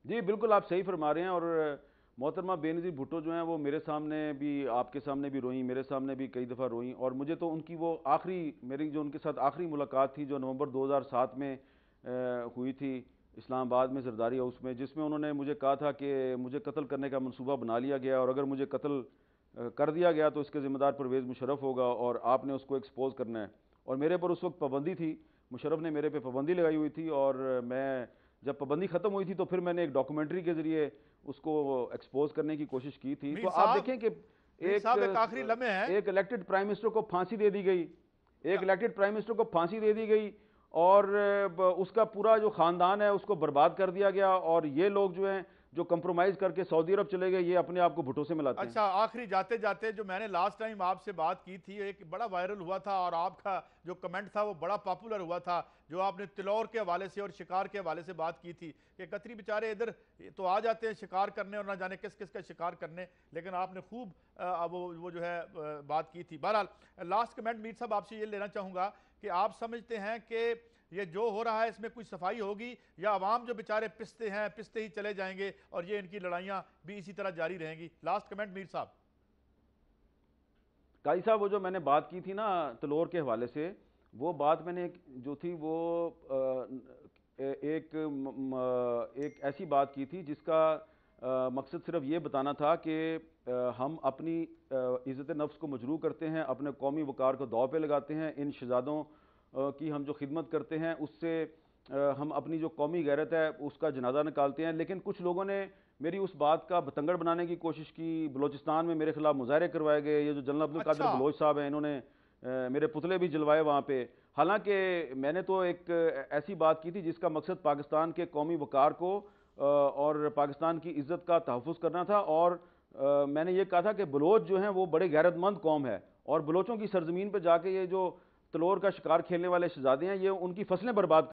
जी बिल्कुल, आप सही फरमा रहे हैं। और मोहतरमा बेनज़ीर भुट्टो जो हैं वो मेरे सामने भी, आपके सामने भी रोई, मेरे सामने भी कई दफ़ा रोई। और मुझे तो उनकी वो मेरी जो उनके साथ आखिरी मुलाकात थी जो नवंबर 2007 में हुई थी इस्लामाबाद में जरदारी हाउस में, जिसमें उन्होंने मुझे कहा था कि मुझे कत्ल करने का मंसूबा बना लिया गया और अगर मुझे कत्ल कर दिया गया तो इसके ज़िम्मेदार परवेज़ मुशर्रफ होगा और आपने उसको एक्सपोज करना है। और मेरे पर उस वक्त पाबंदी थी, मुशर्रफ ने मेरे पे पाबंदी लगाई हुई थी और मैं जब पाबंदी ख़त्म हुई थी तो फिर मैंने एक डॉक्यूमेंट्री के ज़रिए उसको एक्सपोज करने की कोशिश की थी। तो आप देखें कि एक इलेक्टेड प्राइम मिनिस्टर को फांसी दे दी गई, और उसका पूरा जो ख़ानदान है उसको बर्बाद कर दिया गया और ये लोग जो हैं जो कंप्रोमाइज़ करके सऊदी अरब चले गए, ये अपने आप को भुट्टो से मिलाते हैं। अच्छा, आखिरी जाते जाते जो मैंने लास्ट टाइम आपसे बात की थी, एक बड़ा वायरल हुआ था और आपका जो कमेंट था वो बड़ा पॉपुलर हुआ था, जो आपने तिलौर के हवाले से और शिकार के हवाले से बात की थी कि कतरी बेचारे इधर तो आ जाते हैं शिकार करने और ना जाने किस किस का शिकार करने, लेकिन आपने खूब वो जो है बात की थी। बहरहाल लास्ट कमेंट मीर साहब आपसे ये लेना चाहूँगा कि आप समझते हैं कि ये जो हो रहा है इसमें कोई सफाई होगी या अवाम जो बेचारे पिसते ही चले जाएंगे और ये इनकी लड़ाइयाँ भी इसी तरह जारी रहेंगी? लास्ट कमेंट मीर साहब। काजी साहब, वो जो मैंने बात की थी ना तलोर के हवाले से, वो बात मैंने जो थी वो एक ऐसी बात की थी जिसका मकसद सिर्फ ये बताना था कि हम अपनी इज़्ज़त नफ्स को मजरूह करते हैं, अपने कौमी वक़ार को दाव पे लगाते हैं, इन शहजादों की हम जो खिदमत करते हैं उससे हम अपनी जो कौमी गैरत है उसका जनाजा निकालते हैं। लेकिन कुछ लोगों ने मेरी उस बात का बतंगड़ बनाने की कोशिश की, बलोचिस्तान में मेरे खिलाफ मुजाहरे करवाए गए, ये जो जनरल अब्दुल कादिर बलोच साहब हैं इन्होंने मेरे पुतले भी जलवाए वहाँ पे। हालांकि मैंने तो एक ऐसी बात की थी जिसका मकसद पाकिस्तान के कौमी वक़ार को और पाकिस्तान की इज़्ज़त का तहफ़्फ़ुज़ करना था। और मैंने ये कहा था कि बलोच जो हैं वो बड़े गैरतमंद कौम है और बलोचों की सरजमीन पर जाके ये जो तलोर का शिकार खेलने वाले शहजादे हैं ये उनकी फसलें बर्बाद